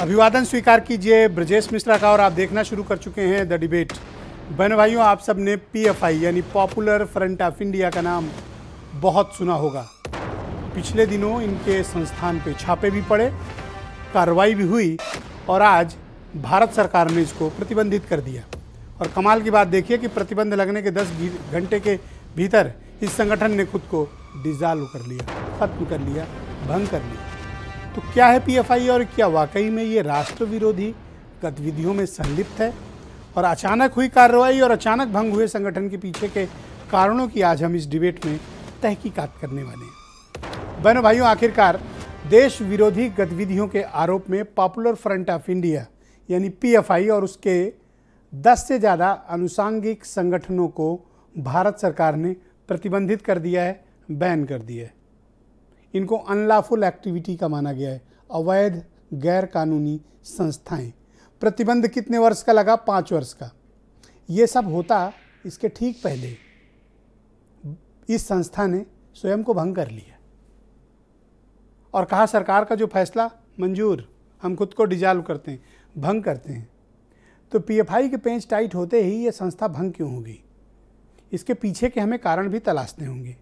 अभिवादन स्वीकार कीजिए ब्रजेश मिश्रा का और आप देखना शुरू कर चुके हैं द डिबेट। बहनों भाइयों, आप सब ने पीएफआई यानी पॉपुलर फ्रंट ऑफ इंडिया का नाम बहुत सुना होगा। पिछले दिनों इनके संस्थान पे छापे भी पड़े, कार्रवाई भी हुई और आज भारत सरकार ने इसको प्रतिबंधित कर दिया। और कमाल की बात देखिए कि प्रतिबंध लगने के 10 घंटे के भीतर इस संगठन ने खुद को डिसॉल्व कर लिया, खत्म कर लिया, भंग कर लिया। तो क्या है पीएफआई और क्या वाकई में ये राष्ट्र विरोधी गतिविधियों में संलिप्त है? और अचानक हुई कार्रवाई और अचानक भंग हुए संगठन के पीछे के कारणों की आज हम इस डिबेट में तहकीकात करने वाले हैं। बहनों भाइयों, आखिरकार देश विरोधी गतिविधियों के आरोप में पॉपुलर फ्रंट ऑफ इंडिया यानी पीएफआई और उसके 10 से ज़्यादा अनुषांगिक संगठनों को भारत सरकार ने प्रतिबंधित कर दिया है, बैन कर दिया है। इनको अनलॉफुल एक्टिविटी का माना गया है, अवैध गैर कानूनी संस्थाएं। प्रतिबंध कितने वर्ष का लगा? 5 वर्ष का। ये सब होता इसके ठीक पहले इस संस्था ने स्वयं को भंग कर लिया और कहा सरकार का जो फैसला मंजूर, हम खुद को डिसॉल्व करते हैं, भंग करते हैं। तो पीएफआई के पेंच टाइट होते ही ये संस्था भंग क्यों होगी? इसके पीछे के हमें कारण भी तलाशने होंगे।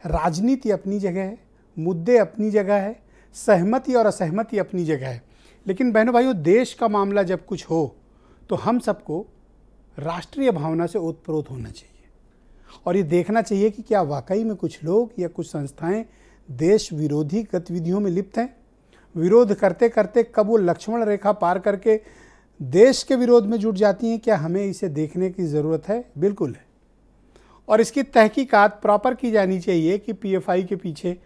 राजनीति अपनी जगह है, मुद्दे अपनी जगह है, सहमति और असहमति अपनी जगह है, लेकिन बहनों भाइयों, देश का मामला जब कुछ हो तो हम सबको राष्ट्रीय भावना से ओतप्रोत होना चाहिए और ये देखना चाहिए कि क्या वाकई में कुछ लोग या कुछ संस्थाएं देश विरोधी गतिविधियों में लिप्त हैं। विरोध करते करते कब वो लक्ष्मण रेखा पार करके देश के विरोध में जुट जाती हैं, क्या हमें इसे देखने की ज़रूरत है? बिल्कुल है। और इसकी तहकीकात प्रॉपर की जानी चाहिए कि पीएफआई के पीछे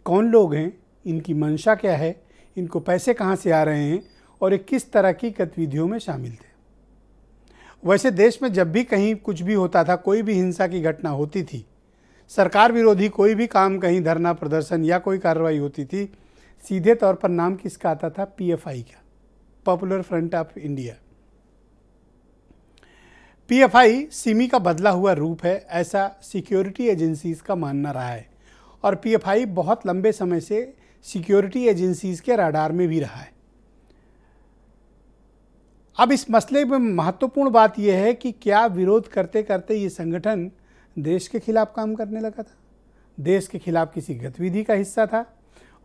कौन लोग हैं, इनकी मंशा क्या है, इनको पैसे कहाँ से आ रहे हैं और ये किस तरह की गतिविधियों में शामिल थे। वैसे देश में जब भी कहीं कुछ भी होता था, कोई भी हिंसा की घटना होती थी, सरकार विरोधी कोई भी काम, कहीं धरना प्रदर्शन या कोई कार्रवाई होती थी, सीधे तौर पर नाम किसका आता था? पीएफआई का, popular front of India. PFI Simi का बदला हुआ रूप है, ऐसा सिक्योरिटी एजेंसीज का मानना रहा है और पीएफआई बहुत लंबे समय से सिक्योरिटी एजेंसीज के रडार में भी रहा है। अब इस मसले में महत्वपूर्ण बात यह है कि क्या विरोध करते करते ये संगठन देश के खिलाफ काम करने लगा था, देश के खिलाफ किसी गतिविधि का हिस्सा था।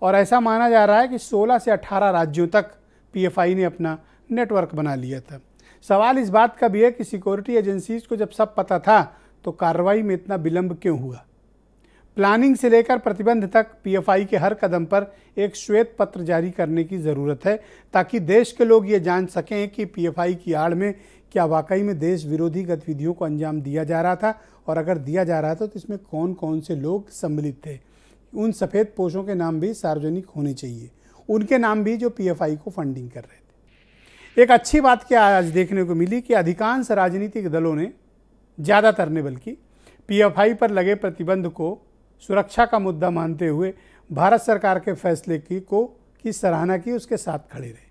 और ऐसा माना जा रहा है कि 16 से 18 राज्यों तक पीएफआई ने अपना नेटवर्क बना लिया था। सवाल इस बात का भी है कि सिक्योरिटी एजेंसीज को जब सब पता था तो कार्रवाई में इतना विलंब क्यों हुआ? प्लानिंग से लेकर प्रतिबंध तक पीएफआई के हर कदम पर एक श्वेत पत्र जारी करने की ज़रूरत है ताकि देश के लोग ये जान सकें कि पीएफआई की आड़ में क्या वाकई में देश विरोधी गतिविधियों को अंजाम दिया जा रहा था और अगर दिया जा रहा था तो इसमें कौन कौन से लोग सम्मिलित थे। उन सफ़ेद पोशों के नाम भी सार्वजनिक होने चाहिए, उनके नाम भी जो पीएफआई को फंडिंग कर रहे थे। एक अच्छी बात क्या आज देखने को मिली कि अधिकांश राजनीतिक दलों ने, ज़्यादातर ने बल्कि, पीएफआई पर लगे प्रतिबंध को सुरक्षा का मुद्दा मानते हुए भारत सरकार के फैसले की सराहना की, उसके साथ खड़े रहे।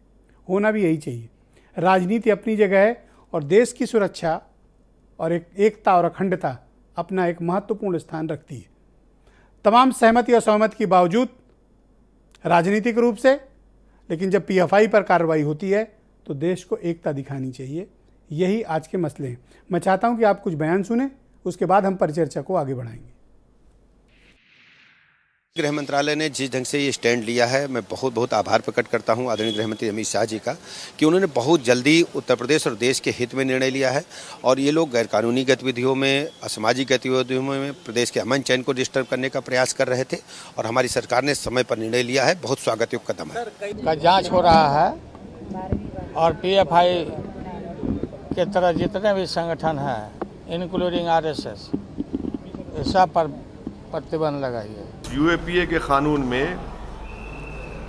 होना भी यही चाहिए। राजनीति अपनी जगह है और देश की सुरक्षा और एकता और अखंडता अपना एक महत्वपूर्ण स्थान रखती है। तमाम सहमति और सहमति के बावजूद राजनीतिक रूप से, लेकिन जब पीएफआई पर कार्रवाई होती है तो देश को एकता दिखानी चाहिए। यही आज के मसले हैं। मैं चाहता हूं कि आप कुछ बयान सुने, उसके बाद हम परिचर्चा को आगे बढ़ाएंगे। गृह मंत्रालय ने जिस ढंग से ये स्टैंड लिया है, मैं बहुत बहुत आभार प्रकट करता हूं आदरणीय गृह मंत्री अमित शाह जी का कि उन्होंने बहुत जल्दी उत्तर प्रदेश और देश के हित में निर्णय लिया है। और ये लोग गैरकानूनी गतिविधियों में, असामाजिक गतिविधियों में प्रदेश के अमन चैन को डिस्टर्ब करने का प्रयास कर रहे थे और हमारी सरकार ने समय पर निर्णय लिया है। बहुत स्वागत योग्य कदम है। का जाँच हो रहा है और पीएफआई के तरह जितने भी संगठन हैं इंक्लूडिंग आरएसएस, सब पर प्रतिबंध लगाई है। यूएपीए के कानून में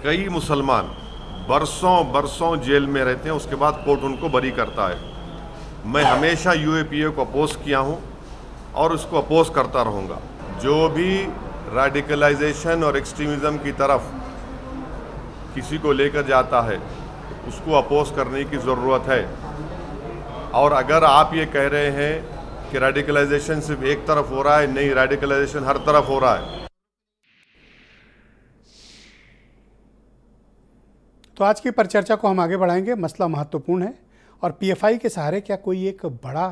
कई मुसलमान बरसों जेल में रहते हैं, उसके बाद कोर्ट उनको बरी करता है। मैं हमेशा यूएपीए को अपोज किया हूं और उसको अपोज करता रहूंगा। जो भी रेडिकलाइजेशन और एक्सट्रीमिज्म की तरफ किसी को लेकर जाता है उसको अपोज करने की ज़रूरत है। और अगर आप ये कह रहे हैं कि रेडिकलाइजेशन सिर्फ एक तरफ हो रहा है, नहीं, रेडिकलाइजेशन हर तरफ हो रहा है। तो आज की परिचर्चा को हम आगे बढ़ाएंगे। मसला महत्वपूर्ण है और पीएफआई के सहारे क्या कोई एक बड़ा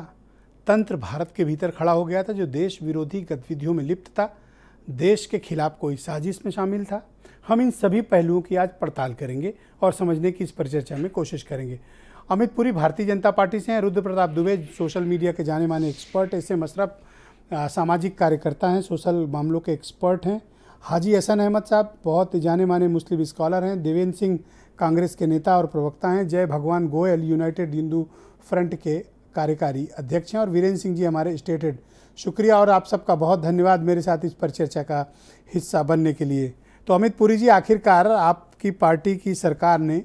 तंत्र भारत के भीतर खड़ा हो गया था जो देश विरोधी गतिविधियों में लिप्त था, देश के खिलाफ कोई साजिश में शामिल था। हम इन सभी पहलुओं की आज पड़ताल करेंगे और समझने की इस परिचर्चा में कोशिश करेंगे। अमित पुरी भारतीय जनता पार्टी से हैं, रुद्र प्रताप दुबे सोशल मीडिया के जाने माने एक्सपर्ट, एस एम अशरफ सामाजिक कार्यकर्ता हैं, सोशल मामलों के एक्सपर्ट हैं, हाजी हसन अहमद साहब बहुत जाने माने मुस्लिम स्कॉलर हैं, देवेंद्र सिंह कांग्रेस के नेता और प्रवक्ता हैं, जय भगवान गोयल यूनाइटेड हिंदू फ्रंट के कार्यकारी अध्यक्ष हैं और वीरेंद्र सिंह जी हमारे स्टेट हेड। शुक्रिया और आप सबका बहुत धन्यवाद मेरे साथ इस परिचर्चा का हिस्सा बनने के लिए। तो अमित पुरी जी, आखिरकार आपकी पार्टी की सरकार ने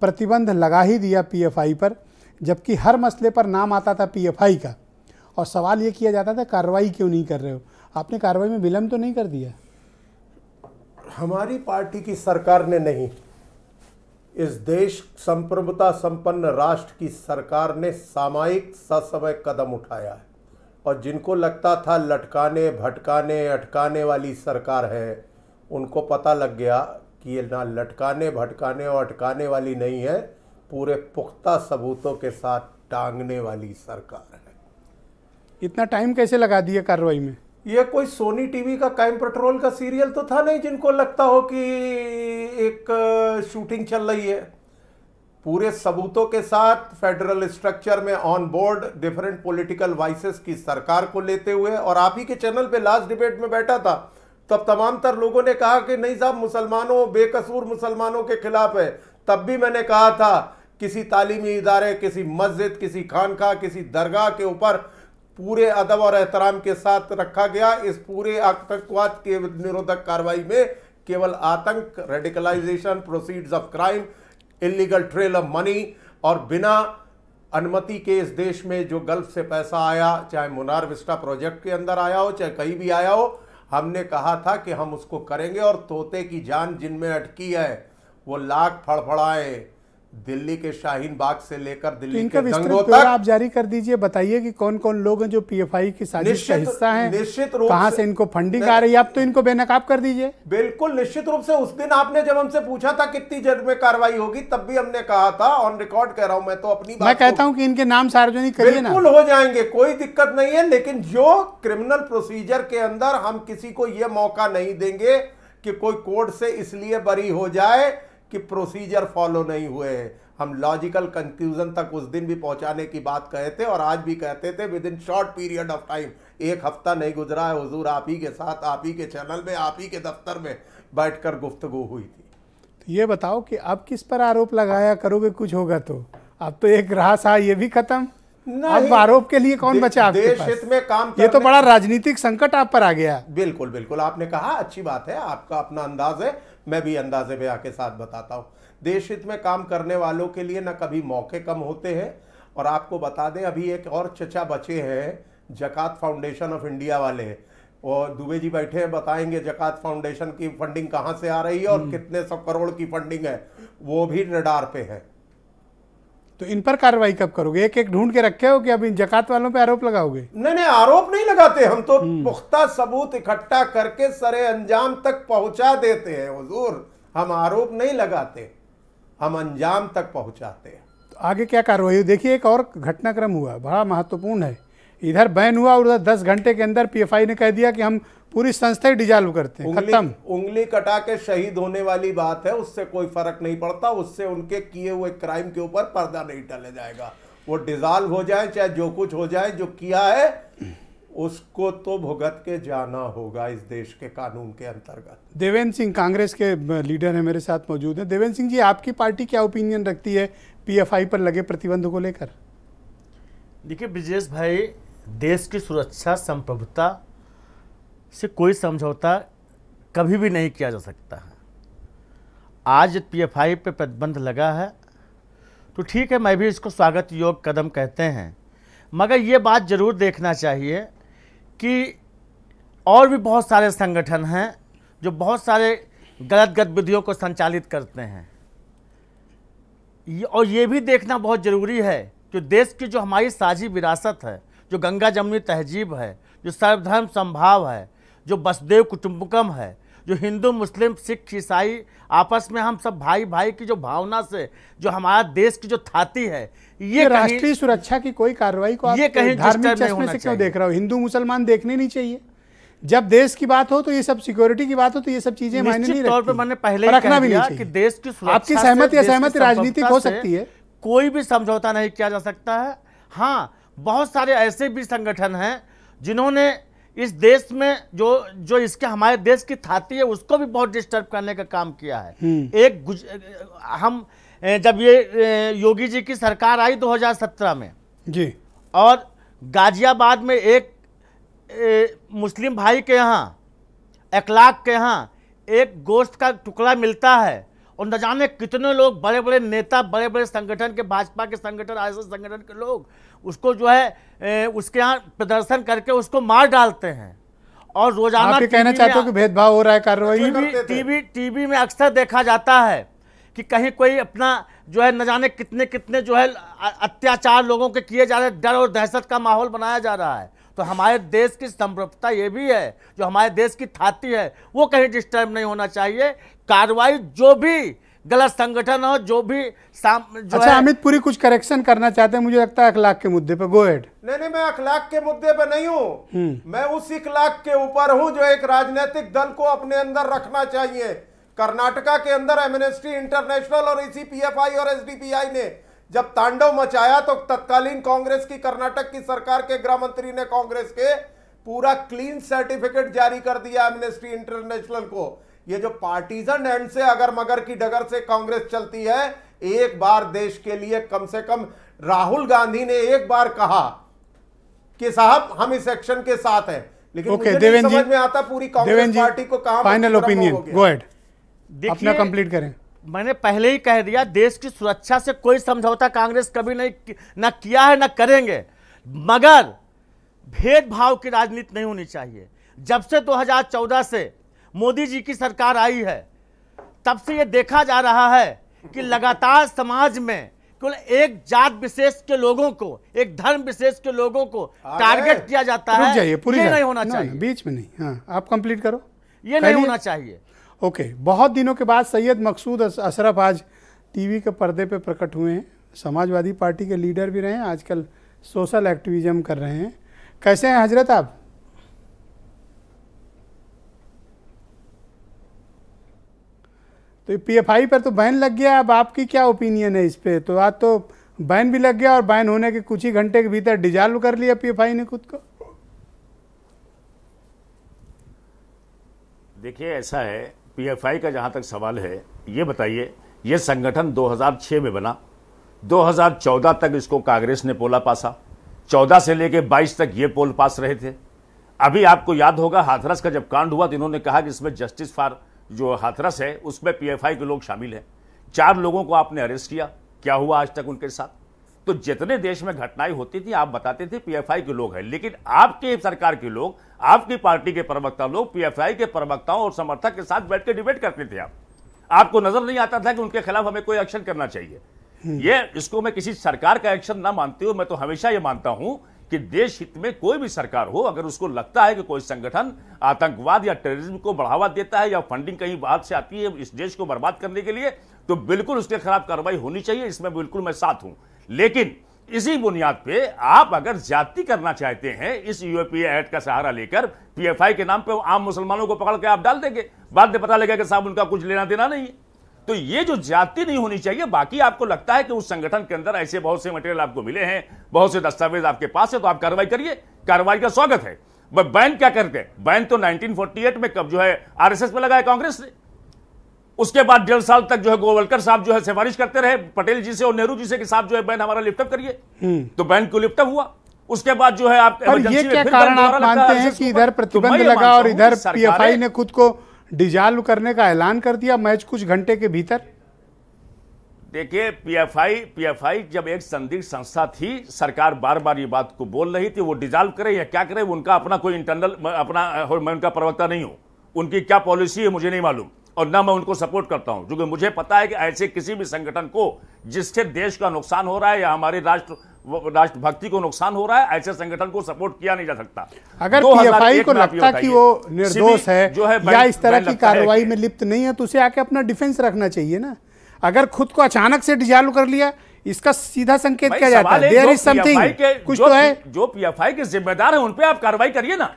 प्रतिबंध लगा ही दिया पीएफआई पर, जबकि हर मसले पर नाम आता था पीएफआई का और सवाल ये किया जाता था कार्रवाई क्यों नहीं कर रहे हो। आपने कार्रवाई में विलंब तो नहीं कर दिया? हमारी पार्टी की सरकार ने नहीं, इस देश संप्रभुता संपन्न राष्ट्र की सरकार ने सामयिक ससमय कदम उठाया है और जिनको लगता था लटकाने भटकाने अटकाने वाली सरकार है, उनको पता लग गया कि ये ना लटकाने भटकाने और अटकाने वाली नहीं है, पूरे पुख्ता सबूतों के साथ टांगने वाली सरकार है। इतना टाइम कैसे लगा दिया कार्रवाई में? ये कोई सोनी टीवी का क्राइम पेट्रोल का सीरियल तो था नहीं जिनको लगता हो कि एक शूटिंग चल रही है। पूरे सबूतों के साथ फेडरल स्ट्रक्चर में on board different political vices की सरकार को लेते हुए, और आप ही के चैनल पे लास्ट डिबेट में बैठा था तब तमाम तर लोगों ने कहा कि नहीं साहब मुसलमानों बेकसूर मुसलमानों के खिलाफ है। तब भी मैंने कहा था किसी तालीमी इदारे, किसी मस्जिद, किसी खानका, किसी दरगाह के ऊपर पूरे अदब और एहतराम के साथ रखा गया। इस पूरे आतंकवाद के निरोधक कार्रवाई में केवल आतंक, radicalisation, proceeds of crime, illegal trail of money और बिना अनुमति के इस देश में जो गल्फ से पैसा आया, चाहे मुनार विस्टा प्रोजेक्ट के अंदर आया हो चाहे कहीं भी आया हो, हमने कहा था कि हम उसको करेंगे। और तोते की जान जिनमें अटकी है वो लाख फड़फड़ाए, दिल्ली के शाहीन बाग से लेकर दिल्ली के दंगों तक। आप जारी कर दीजिए, बताइए कि कौन कौन लोग हैं जो पीएफआई की साजिश का हिस्सा हैं, निश्चित रूप कहां से इनको फंडिंग आ रही है। आप तो इनको बेनकाब कर दीजिए। बिल्कुल निश्चित रूप से। उस दिन आपने जब हमसे पूछा था कितनी जज में कार्रवाई होगी, तब भी हमने कहा था, ऑन रिकॉर्ड कह रहा हूं मैं तो अपनी बात, मैं कहता हूं कि इनके नाम सार्वजनिक करिए ना। बिल्कुल हो जाएंगे, कोई दिक्कत नहीं है, लेकिन जो क्रिमिनल प्रोसीजर के अंदर हम किसी को यह मौका नहीं देंगे कि कोई कोर्ट से इसलिए बरी हो जाए कि प्रोसीजर फॉलो नहीं हुए। हम लॉजिकल कंक्लूजन तक उस दिन भी पहुंचाने की बात कहे थे और आज भी कहते थे। With in short period of time, एक हफ्ता नहीं गुजरा है हुजूर, आप ही के साथ, आप ही के चैनल में, आप ही के दफ्तर में बैठकर गुफ्तगू हुई थी। तो ये बताओ कि अब किस पर आरोप लगाया करोगे, कुछ होगा तो? अब तो एक रहा सा, ये भी खत्म, अब आरोप के लिए कौन बचा आपके देश पास? हित में काम ये तो बड़ा राजनीतिक संकट आप पर आ गया। बिल्कुल बिल्कुल, आपने कहा, अच्छी बात है, आपका अपना अंदाज है, मैं भी अंदाजे में आके साथ बताता हूं। देश हित में काम करने वालों के लिए ना कभी मौके कम होते हैं। और आपको बता दें, अभी एक और चचा बचे हैं, जकात फाउंडेशन ऑफ इंडिया वाले, और दुबे जी बैठे हैं, बताएंगे जकात फाउंडेशन की फंडिंग कहां से आ रही है और कितने 100 करोड़ की फंडिंग है, वो भी रडार पे है। तो इन पर कार्रवाई कब करोगे? एक एक ढूंढ के रखे हो कि अब इन जकात वालों पे आरोप लगाओगे? नहीं, आरोप नहीं लगाते हम तो, पुख्ता सबूत इकट्ठा करके सरे अंजाम तक पहुंचा देते हैं हुजूर। हम आरोप नहीं लगाते, हम अंजाम तक पहुंचाते हैं। तो आगे क्या कार्रवाई हुई? देखिए, एक और घटनाक्रम हुआ, बड़ा महत्वपूर्ण है। इधर बैन हुआ और उधर 10 घंटे के अंदर पीएफआई ने कह दिया कि हम पूरी संस्था ही डिसॉल्व करते हैं, खत्म। उंगली कटा के शहीद होने वाली बात है, उससे कोई फर्क नहीं पड़ता, उससे उनके किए हुए क्राइम के ऊपर पर्दा नहीं टले जाएगा। वो डिसॉल्व हो जाए चाहे जो कुछ हो जाए, जो किया है उसको तो भुगत के जाना होगा इस देश के कानून के अंतर्गत। देवेंद्र सिंह कांग्रेस के लीडर हैं, मेरे साथ मौजूद हैं। देवेंद्र सिंह जी, आपकी पार्टी क्या ओपिनियन रखती है पीएफआई पर लगे प्रतिबंध को लेकर? देखिए ब्रिजेश भाई, देश की सुरक्षा संप्रभुता से कोई समझौता कभी भी नहीं किया जा सकता है। आज पीएफआई पे प्रतिबंध लगा है तो ठीक है, मैं भी इसको स्वागत योग्य कदम कहते हैं, मगर ये बात ज़रूर देखना चाहिए कि और भी बहुत सारे संगठन हैं जो बहुत सारे गलत गतिविधियों को संचालित करते हैं। और ये भी देखना बहुत ज़रूरी है कि देश की जो हमारी साझी विरासत है, जो गंगा जमुनी तहजीब है, जो सर्वधर्म संभाव है, जो वसुधैव कुटुंबकम है, जो हिंदू मुस्लिम सिख ईसाई आपस में हम सब भाई भाई की जो भावना से जो हमारा देश की जो थाती है, ये राष्ट्रीय सुरक्षा की कोई कार्रवाई को आप ये कहीं धार्मिक डिस्टर्ब नहीं चश्मे होना से क्यों चाहिए। देख रहे हो? हिंदू मुसलमान देखने नहीं चाहिए? जब देश की बात हो तो ये सब, सिक्योरिटी की बात हो तो ये सब चीजें मायने नहीं निश्चित तौर पे रखती। मैंने पहले और ही रखना कह भी दिया नहीं कि चाहिए। देश की सुरक्षा आपकी से, सहमति देश की असहमति राजनीतिक हो संप्रभुता सकती है। से कोई भी समझौता नहीं किया जा सकता है। हाँ, बहुत सारे ऐसे भी संगठन हैं जिन्होंने इस देश में जो इसके हमारे देश की थाती है उसको भी बहुत डिस्टर्ब करने का काम किया है। हम जब ये योगी जी की सरकार आई 2017 में जी, और गाजियाबाद में एक मुस्लिम भाई के यहाँ, अखलाक के यहाँ एक गोश्त का टुकड़ा मिलता है और न जाने कितने लोग, बड़े बड़े नेता, बड़े बड़े संगठन के, भाजपा के संगठन, आरएसएस संगठन के लोग उसको जो है उसके यहाँ प्रदर्शन करके उसको मार डालते हैं। और रोजाना आप ये कहना चाहते हो कि भेदभाव हो रहा है कार्रवाई? टीवी में अक्सर देखा जाता है कि कहीं कोई अपना जो है न जाने कितने कितने जो है अत्याचार लोगों के किए जा रहे हैं, डर और दहशत का माहौल बनाया जा रहा है। तो हमारे देश की संप्रभुता ये भी है, जो हमारे देश की थाती है वो कहीं डिस्टर्ब नहीं होना चाहिए। कार्रवाई जो भी गलत संगठन हो, जो भी अच्छा, अमित पुरी कुछ करेक्शन करना चाहते हैं, मुझे लगता है अखलाक के मुद्दे पे। गो हेड। नहीं, मैं अखलाक के मुद्दे पे नहीं हूं, मैं उस अखलाक के ऊपर हूं जो एक राजनीतिक दल को अपने अंदर रखना चाहिए। कर्नाटका के अंदर एमनेस्टी इंटरनेशनल और इसी पीएफआई और एसडीपीआई ने जब तांडव मचाया तो तत्कालीन कांग्रेस की, कर्नाटक की सरकार के गृह मंत्री ने कांग्रेस के पूरा क्लीन सर्टिफिकेट जारी कर दिया एमनेस्टी इंटरनेशनल को। ये जो पार्टीजन एंड से अगर मगर की डगर से कांग्रेस चलती है, एक बार देश के लिए कम से कम राहुल गांधी ने एक बार कहा कि साहब हम इस एक्शन के साथ हैं, लेकिन मुझे नहीं समझ में आता पूरी कांग्रेस पार्टी को कहां फाइनल ओपिनियन। गो हेड, अपना कंप्लीट करें। मैंने पहले ही कह दिया, देश की सुरक्षा से कोई समझौता कांग्रेस कभी ना किया है, ना करेंगे, मगर भेदभाव की राजनीति नहीं होनी चाहिए। जब से 2014 से मोदी जी की सरकार आई है, तब से ये देखा जा रहा है कि लगातार समाज में केवल एक जात विशेष के लोगों को, एक धर्म विशेष के लोगों को टारगेट किया जाता है। ये नहीं होना चाहिए, बीच में नहीं। हाँ, आप कंप्लीट करो। ये नहीं होना चाहिए। ओके, बहुत दिनों के बाद सैयद मकसूद अशरफ आज टीवी के पर्दे पे प्रकट हुए हैं। समाजवादी पार्टी के लीडर भी रहे हैं, आजकल सोशल एक्टिविज्म कर रहे हैं। कैसे हैं हजरत आप? तो पीएफआई पर तो बैन लग गया, अब आपकी क्या ओपिनियन है इस पे? तो आज तो बैन भी लग गया और बैन होने के कुछ ही घंटे के भीतर डिसॉल्व कर लिया पीएफआई ने खुद को। देखिए, ऐसा है, पीएफआई का जहां तक सवाल है, ये बताइए, ये संगठन 2006 में बना, 2014 तक इसको कांग्रेस ने पोला पासा, 14 से लेके 22 तक ये पोल पास रहे थे। अभी आपको याद होगा हाथरस का जब कांड हुआ तो इन्होंने कहा कि इसमें जस्टिस फॉर जो हाथरस है उसमें पीएफआई के लोग शामिल हैं। 4 लोगों को आपने अरेस्ट किया, क्या हुआ आज तक उनके साथ? तो जितने देश में घटनाएं होती थी आप बताते थे पीएफआई के लोग हैं, लेकिन आपके सरकार के लोग, आपकी पार्टी के प्रवक्ता लोग पीएफआई के प्रवक्ताओं और समर्थक के साथ बैठ के डिबेट करते थे। आपको नजर नहीं आता था कि उनके खिलाफ हमें कोई एक्शन करना चाहिए। ये इसको मैं किसी सरकार का एक्शन ना मानती हूं, मैं तो हमेशा ये मानता हूं कि देश हित में कोई भी सरकार हो, अगर उसको लगता है कि कोई संगठन आतंकवाद या टेररिज्म को बढ़ावा देता है या फंडिंग कहीं बाहर से आती है इस देश को बर्बाद करने के लिए, तो बिल्कुल उसके खिलाफ कार्रवाई होनी चाहिए। इसमें बिल्कुल मैं साथ हूं। लेकिन इसी बुनियाद पे आप अगर ज्यादती करना चाहते हैं, इस यूएपीए एक्ट का सहारा लेकर पीएफआई के नाम पे आम मुसलमानों को पकड़ के आप डाल देंगे, बाद में पता लगेगा कि साहब उनका कुछ लेना देना नहीं है। तो ये जो ज्यादती नहीं होनी चाहिए। बाकी आपको लगता है कि उस संगठन के अंदर ऐसे बहुत से मटेरियल आपको मिले हैं, बहुत से दस्तावेज आपके पास है, तो आप कार्रवाई करिए, कार्रवाई का स्वागत है। बैन क्या करके? बैन तो 1948 में कब जो है आरएसएस पे लगाया कांग्रेस ने। उसके बाद 1.5 साल तक जो है गोवलकर साहब जो है सिफारिश करते रहे पटेल जी से और नेहरू जी से कि साहब जो है बैन हमारा लिफ्टअप करिए, तो बैन को लिफ्टअप हुआ। उसके बाद जो है आप ये क्या कारण आप मानते हैं कि इधर प्रतिबंध लगा और इधर पीएफआई ने खुद को डिसॉल्व करने का ऐलान कर दिया मैच कुछ घंटे के भीतर? देखिए, पीएफआई जब एक संदिग्ध संस्था थी, सरकार बार बार ये बात को बोल रही थी, वो डिसॉल्व करे या क्या करे, उनका अपना कोई इंटरनल अपना, मैं उनका प्रवक्ता नहीं हूं, उनकी क्या पॉलिसी है मुझे नहीं मालूम और ना मैं उनको सपोर्ट करता हूं, क्योंकि मुझे पता है कि ऐसे किसी भी संगठन को जिससे देश का नुकसान हो रहा है या हमारे राष्ट्र राष्ट्रभक्ति को नुकसान हो रहा है, ऐसे संगठन को सपोर्ट किया नहीं जा सकता। अगर पीएफआई को लगता कि वो निर्दोष है जो है या इस तरह की कार्रवाई में लिप्त नहीं है तो उसे आके अपना डिफेंस रखना चाहिए ना। अगर खुद को अचानक से डिसॉल्व कर लिया, इसका सीधा संकेत क्या जाता है? देयर इज समथिंग, कुछ तो है। जो पीएफआई के जिम्मेदार है उन पे आप कार्रवाई करिए ना।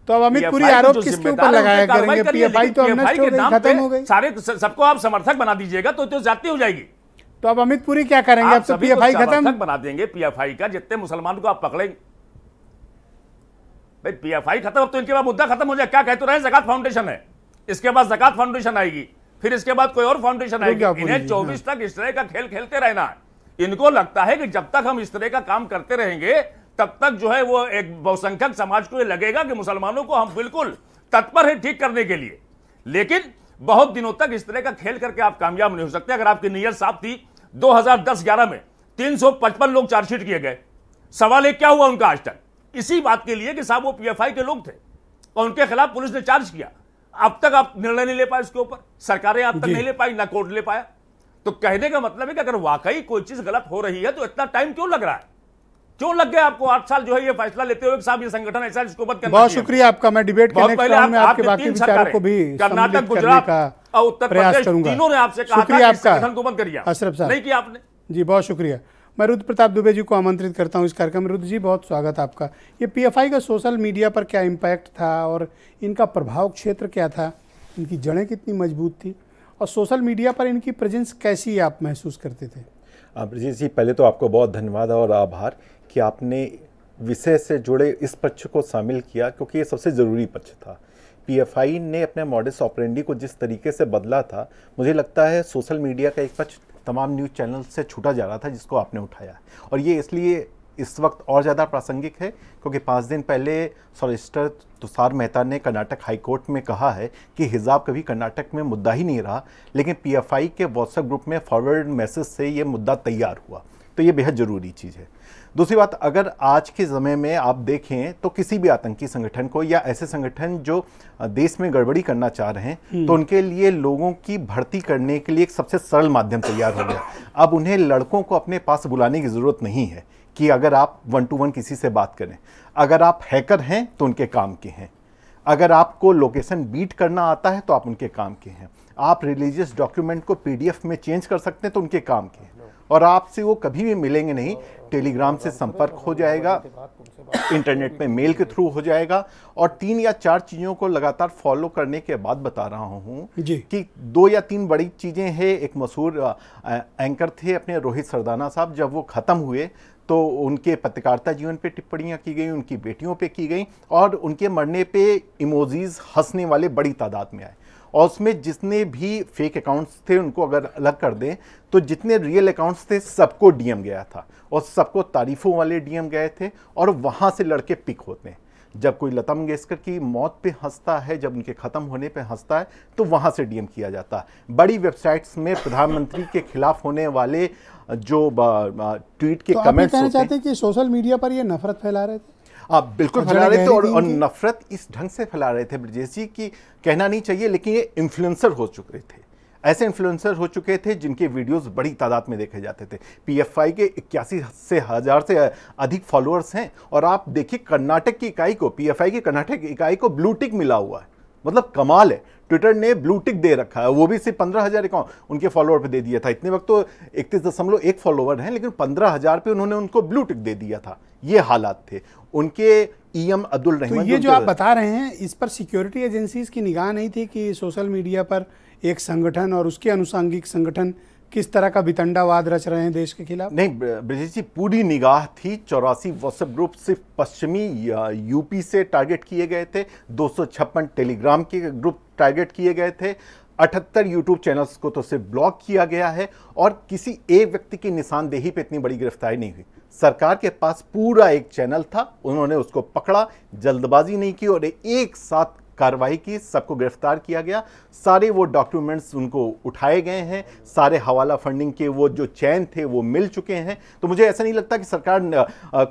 तो अब अमित पुरी आरोप किसके ऊपर लगाया करेंगे? पीएफआई तो नष्ट हो गई, खत्म हो गई। सारे सबको आप समर्थक बना दीजिएगा तो ज्यादती हो जाएगी। तो अब अमित पुरी क्या करेंगे? अब तो पीएफआई खत्म बना देंगे पीएफआई का। जितने मुसलमान को आप पकड़ेंगे भाई, पीएफआई खत्म, अब तो इनके बाद मुद्दा खत्म हो जाए। क्या कहते रहे, ज़कात फाउंडेशन है, इसके बाद ज़कात फाउंडेशन आएगी, फिर इसके बाद कोई और फाउंडेशन आएगी। इन्हें 24 तक इस तरह का खेल खेलते रहना है। इनको लगता है कि जब तक हम इस तरह का काम करते रहेंगे तब तक जो है वो एक बहुसंख्यक समाज को ये लगेगा कि मुसलमानों को हम बिल्कुल तत्पर है ठीक करने के लिए। लेकिन बहुत दिनों तक इस तरह का खेल करके आप कामयाब नहीं हो सकते। अगर आपकी नीयत साफ थी, 2010-11 में 355 लोग चार्जशीट किए गए, सवाल एक क्या हुआ उनका आज तक? इसी बात के लिए कि साहब वो पीएफआई के लोग थे और उनके खिलाफ पुलिस ने चार्ज किया। अब तक आप निर्णय नहीं ले पाए उसके ऊपर, सरकारें अब तक नहीं ले पाई, ना कोर्ट ले पाया। तो कहने का मतलब है कि अगर वाकई कोई चीज गलत हो रही है तो इतना टाइम क्यों लग रहा है? क्यों लग गया आपको 8 साल जो है ये फैसला लेते हुए साहब ये संगठन ऐसा जिसको बंद करना? बहुत शुक्रिया आपका। मैं डिबेट के नेक्स्ट राउंड में आपके बाकी विचारों को भी कर्नाटक, गुजरात और उत्तर प्रदेश तीनों ने आपसे कहा था कि संगठन को बंद करिए, अशरफ साहब नहीं किया आपने। जी बहुत शुक्रिया। मैं रुद्र प्रताप दुबे जी को आमंत्रित करता हूं इस कार्यक्रम में। रुद्र जी बहुत स्वागत आपका। ये पीएफआई का सोशल मीडिया पर क्या इम्पैक्ट था और इनका प्रभाव क्षेत्र क्या था, इनकी जड़ें कितनी मजबूत थी और सोशल मीडिया पर इनकी प्रेजेंस कैसी आप महसूस करते थे? ब्रजेश जी, पहले तो आपको बहुत धन्यवाद और आभार कि आपने विषय से जुड़े इस पक्ष को शामिल किया, क्योंकि ये सबसे ज़रूरी पक्ष था। पीएफआई ने अपने मॉडस ऑपरेंडी को जिस तरीके से बदला था, मुझे लगता है सोशल मीडिया का एक पक्ष तमाम न्यूज़ चैनल से छूटा जा रहा था, जिसको आपने उठाया। और ये इसलिए इस वक्त और ज़्यादा प्रासंगिक है क्योंकि 5 दिन पहले सॉलिसिटर तुषार मेहता ने कर्नाटक हाई कोर्ट में कहा है कि हिजाब कभी कर्नाटक में मुद्दा ही नहीं रहा, लेकिन पीएफआई के व्हाट्सएप ग्रुप में फॉरवर्ड मैसेज से ये मुद्दा तैयार हुआ। तो ये बेहद ज़रूरी चीज़ है। दूसरी बात, अगर आज के समय में आप देखें तो किसी भी आतंकी संगठन को या ऐसे संगठन जो देश में गड़बड़ी करना चाह रहे हैं, तो उनके लिए लोगों की भर्ती करने के लिए एक सबसे सरल माध्यम तैयार हो गया। अब उन्हें लड़कों को अपने पास बुलाने की ज़रूरत नहीं है कि अगर आप 1-to-1 किसी से बात करें। अगर आप हैकर हैं तो उनके काम के हैं, अगर आपको लोकेशन बीट करना आता है तो आप उनके काम के हैं, आप रिलीजियस डॉक्यूमेंट को पीडीएफ में चेंज कर सकते हैं तो उनके काम के हैं। और आपसे वो कभी भी मिलेंगे नहीं, टेलीग्राम से संपर्क हो जाएगा, इंटरनेट में मेल के थ्रू हो जाएगा। और 3 या 4 चीज़ों को लगातार फॉलो करने के बाद बता रहा हूँ कि 2 या 3 बड़ी चीज़ें हैं। एक मशहूर एंकर थे अपने रोहित सरदाना साहब, जब वो ख़त्म हुए तो उनके पत्रकारिता जीवन पे टिप्पणियाँ की गई, उनकी बेटियों पे की गई और उनके मरने पे इमोजीज हंसने वाले बड़ी तादाद में आए। और उसमें जितने भी फेक अकाउंट्स थे उनको अगर अलग कर दें तो जितने रियल अकाउंट्स थे सबको डीएम गया था और सबको तारीफ़ों वाले डीएम गए थे और वहाँ से लड़के पिक होते हैं। जब कोई लता मंगेशकर की मौत पे हंसता है, जब उनके ख़त्म होने पे हंसता है, तो वहाँ से डीएम किया जाता है। बड़ी वेबसाइट्स में प्रधानमंत्री के खिलाफ होने वाले जो ट्वीट के कमेंट्स कहना चाहते हैं कि सोशल मीडिया पर ये नफरत फैला रहे थे? आप बिल्कुल फैला रहे थे और नफरत इस ढंग से फैला रहे थे ब्रजेश जी की कहना नहीं चाहिए, लेकिन ये इन्फ्लुएंसर हो चुके थे। ऐसे इन्फ्लुएंसर हो चुके थे जिनके वीडियोस बड़ी तादाद में देखे जाते थे। पीएफआई के 81,000 से अधिक फॉलोअर्स हैं और आप देखिए कर्नाटक की इकाई को, पीएफआई की कर्नाटक इकाई को ब्लू टिक मिला हुआ है। मतलब कमाल है, ट्विटर ने ब्लू टिक दे रखा है, वो भी सिर्फ 15,000 अकाउंट उनके फॉलोअर पे दे दिया था। इतने वक्त तो 31.1 फॉलोअर हैं, लेकिन 15,000 पे उन्होंने उनको ब्लू टिक दे दिया था। ये हालात थे उनके। ईएम अब्दुल रहमान, तो ये जो आप बता रहे हैं, इस पर सिक्योरिटी एजेंसीज की निगाह नहीं थी कि सोशल मीडिया पर एक संगठन और उसके अनुषंगिक संगठन किस तरह का वितंडावाद रच रहे हैं देश के खिलाफ? नहीं ब्रजेश जी, पूरी निगाह थी। 84 व्हाट्सएप ग्रुप सिर्फ पश्चिमी यूपी से टारगेट किए गए थे, 256 टेलीग्राम के ग्रुप टारगेट किए गए थे, 78 यूट्यूब चैनल्स को तो सिर्फ ब्लॉक किया गया है और किसी एक व्यक्ति की निशानदेही पे इतनी बड़ी गिरफ्तारी नहीं हुई। सरकार के पास पूरा एक चैनल था, उन्होंने उसको पकड़ा, जल्दबाजी नहीं की और एक साथ कार्रवाई की, सबको गिरफ्तार किया गया। सारे वो डॉक्यूमेंट्स उनको उठाए गए हैं, सारे हवाला फंडिंग के वो जो चैन थे वो मिल चुके हैं। तो मुझे ऐसा नहीं लगता कि सरकार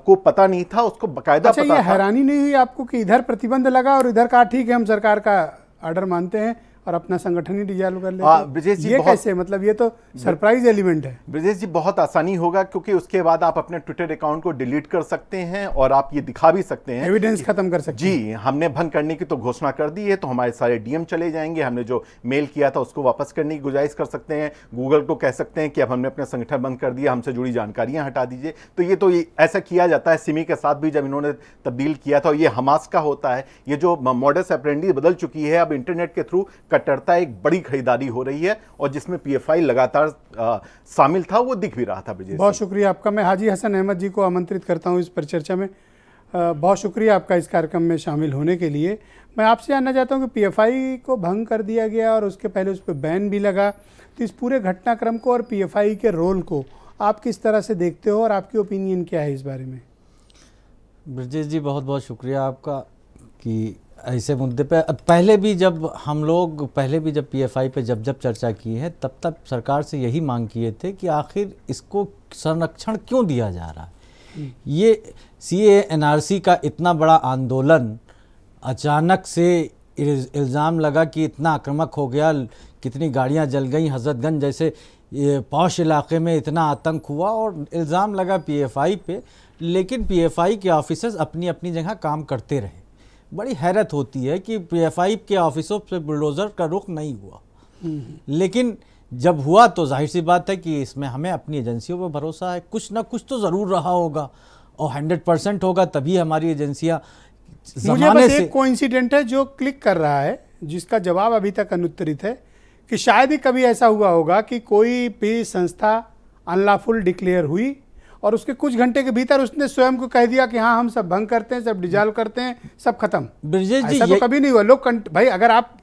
को पता नहीं था, उसको बाकायदा पता था। हैरानी नहीं हुई आपको कि इधर प्रतिबंध लगा और इधर कहा ठीक है हम सरकार का ऑर्डर मानते हैं, और अपना संगठन ही डिसॉल्व कर ब्रजेश लेते जी, ये बहुत- कैसे, मतलब ये तो सरप्राइज एलिमेंट है। ब्रजेश जी, बहुत आसानी होगा क्योंकि उसके बाद आप अपने ट्विटर अकाउंट को डिलीट कर सकते हैं और आप ये दिखा भी सकते हैं, एविडेंस खत्म कर सकते हैं। जी हमने भंग करने की तो घोषणा कर दी है, तो हमारे सारे डीएम चले जाएंगे, हमने जो मेल किया था उसको वापस करने की गुजारिश कर सकते हैं, गूगल को कह सकते हैं कि अब हमने अपना संगठन बंद कर दिया, हमसे जुड़ी जानकारियां हटा दीजिए। तो ये ऐसा किया जाता है। सिमी के साथ भी जब इन्होंने तब्दील किया था, ये हमास का होता है। ये जो मॉडस ऑपरेंडी बदल चुकी है, अब इंटरनेट के थ्रू कट्टरता एक बड़ी खरीदारी हो रही है और जिसमें पीएफआई लगातार शामिल था, वो दिख भी रहा था। ब्रजेश, बहुत शुक्रिया आपका। मैं हाजी हसन अहमद जी को आमंत्रित करता हूं इस परिचर्चा में। बहुत शुक्रिया आपका इस कार्यक्रम में शामिल होने के लिए। मैं आपसे जानना चाहता हूं कि पीएफआई को भंग कर दिया गया और उसके पहले उस पर बैन भी लगा, तो इस पूरे घटनाक्रम को और पीएफआई के रोल को आप किस तरह से देखते हो और आपकी ओपिनियन क्या है इस बारे में? ब्रजेश जी, बहुत बहुत शुक्रिया आपका कि ऐसे मुद्दे पे पहले भी जब पीएफआई पे जब चर्चा की है, तब सरकार से यही मांग किए थे कि आखिर इसको संरक्षण क्यों दिया जा रहा है। ये सीए एनआरसी का इतना बड़ा आंदोलन अचानक से इल्ज़ाम लगा कि इतना आक्रामक हो गया, कितनी गाड़ियां जल गई, हजरतगंज जैसे पौश इलाके में इतना आतंक हुआ और इल्ज़ाम लगा पीएफआई पे, लेकिन पीएफआई के ऑफिसर्स अपनी अपनी जगह काम करते रहे। बड़ी हैरत होती है कि पीएफआई के ऑफिसों से बुलडोज़र का रुख नहीं हुआ, लेकिन जब हुआ तो जाहिर सी बात है कि इसमें हमें अपनी एजेंसियों पर भरोसा है, कुछ ना कुछ तो ज़रूर रहा होगा और 100% होगा, तभी हमारी एजेंसियां मुझे बस एक कोइंसिडेंट है जो क्लिक कर रहा है, जिसका जवाब अभी तक अनुत्तरित है, कि शायद ही कभी ऐसा हुआ होगा कि कोई भी संस्था अनलॉफुल डिक्लेयर हुई और उसके कुछ घंटे के भीतर उसने स्वयं को कह दिया कि हाँ हम सब भंग करते हैं, सब डिसॉल्व करते हैं, सब खत्म। ब्रजेश जी, ऐसा तो कभी नहीं हुआ। लोग भाई अगर आप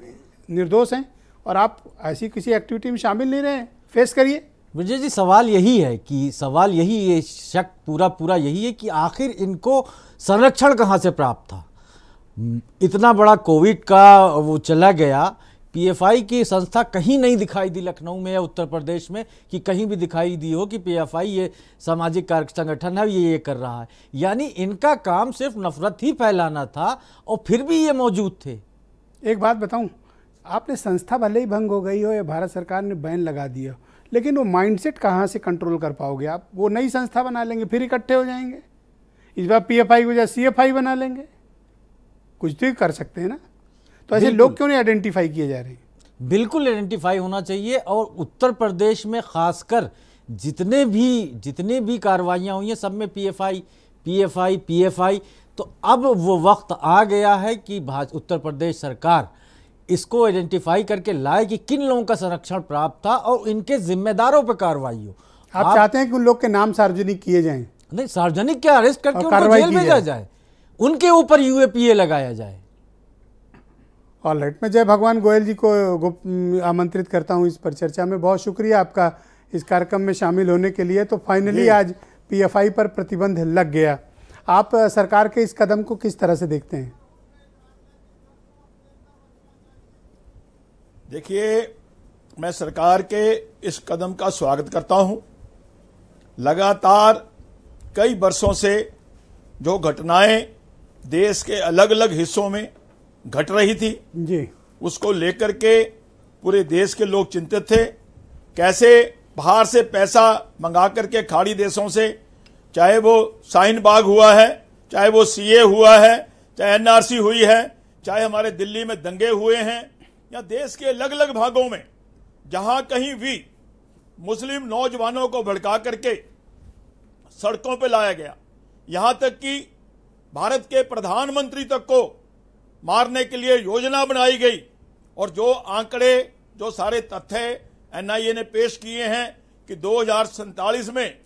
निर्दोष हैं और आप ऐसी किसी एक्टिविटी में शामिल नहीं रहे, फेस करिए। ब्रजेश जी, सवाल यही है कि ये शक पूरा यही है कि आखिर इनको संरक्षण कहाँ से प्राप्त था। इतना बड़ा कोविड का वो चला गया, पीएफआई की संस्था कहीं नहीं दिखाई दी लखनऊ में या उत्तर प्रदेश में कि कहीं भी दिखाई दी हो कि पीएफआई ये सामाजिक कार्य संगठन है, ये कर रहा है। यानी इनका काम सिर्फ नफरत ही फैलाना था और फिर भी ये मौजूद थे। एक बात बताऊं, आपने संस्था भले ही भंग हो गई हो या भारत सरकार ने बैन लगा दिया, लेकिन वो माइंडसेट कहाँ से कंट्रोल कर पाओगे आप? वो नई संस्था बना लेंगे, फिर इकट्ठे हो जाएंगे। इस बार पीएफआई को जैसे सीएफआई बना लेंगे, कुछ तो कर सकते हैं ना। तो ऐसे लोग क्यों नहीं आइडेंटिफाई किए जा रहे हैं? तो आइडेंटिफाई होना चाहिए। और उत्तर प्रदेश में खासकर जितने भी कार्रवाइयाँ हुई हैं, सब में पीएफआई। तो अब वो वक्त आ गया है कि उत्तर प्रदेश सरकार इसको आइडेंटिफाई करके लाए कि किन लोगों का संरक्षण प्राप्त था और इनके जिम्मेदारों पर कार्रवाई हो। आप चाहते हैं कि उन लोग के नाम सार्वजनिक किए जाएं? नहीं, सार्वजनिक क्या, अरेस्ट करके उनको जेल भेजा जाए, उनके ऊपर यूएपीए लगाया जाए। ऑलराइट, मैं जय भगवान गोयल जी को आमंत्रित करता हूं इस परिचर्चा में। बहुत शुक्रिया आपका इस कार्यक्रम में शामिल होने के लिए। तो फाइनली आज पीएफआई पर प्रतिबंध लग गया। आप सरकार के इस कदम को किस तरह से देखते हैं? देखिए, मैं सरकार के इस कदम का स्वागत करता हूं। लगातार कई वर्षों से जो घटनाएं देश के अलग अलग हिस्सों में घट रही थी जी, उसको लेकर के पूरे देश के लोग चिंतित थे। कैसे बाहर से पैसा मंगा करके खाड़ी देशों से, चाहे वो शाहीन बाग हुआ है, चाहे वो सीए हुआ है, चाहे एनआरसी हुई है, चाहे हमारे दिल्ली में दंगे हुए हैं, या देश के अलग अलग भागों में जहां कहीं भी मुस्लिम नौजवानों को भड़का करके सड़कों पर लाया गया, यहां तक कि भारत के प्रधानमंत्री तक को मारने के लिए योजना बनाई गई। और जो आंकड़े, जो सारे तथ्य एनआईए ने पेश किए हैं कि 2047 में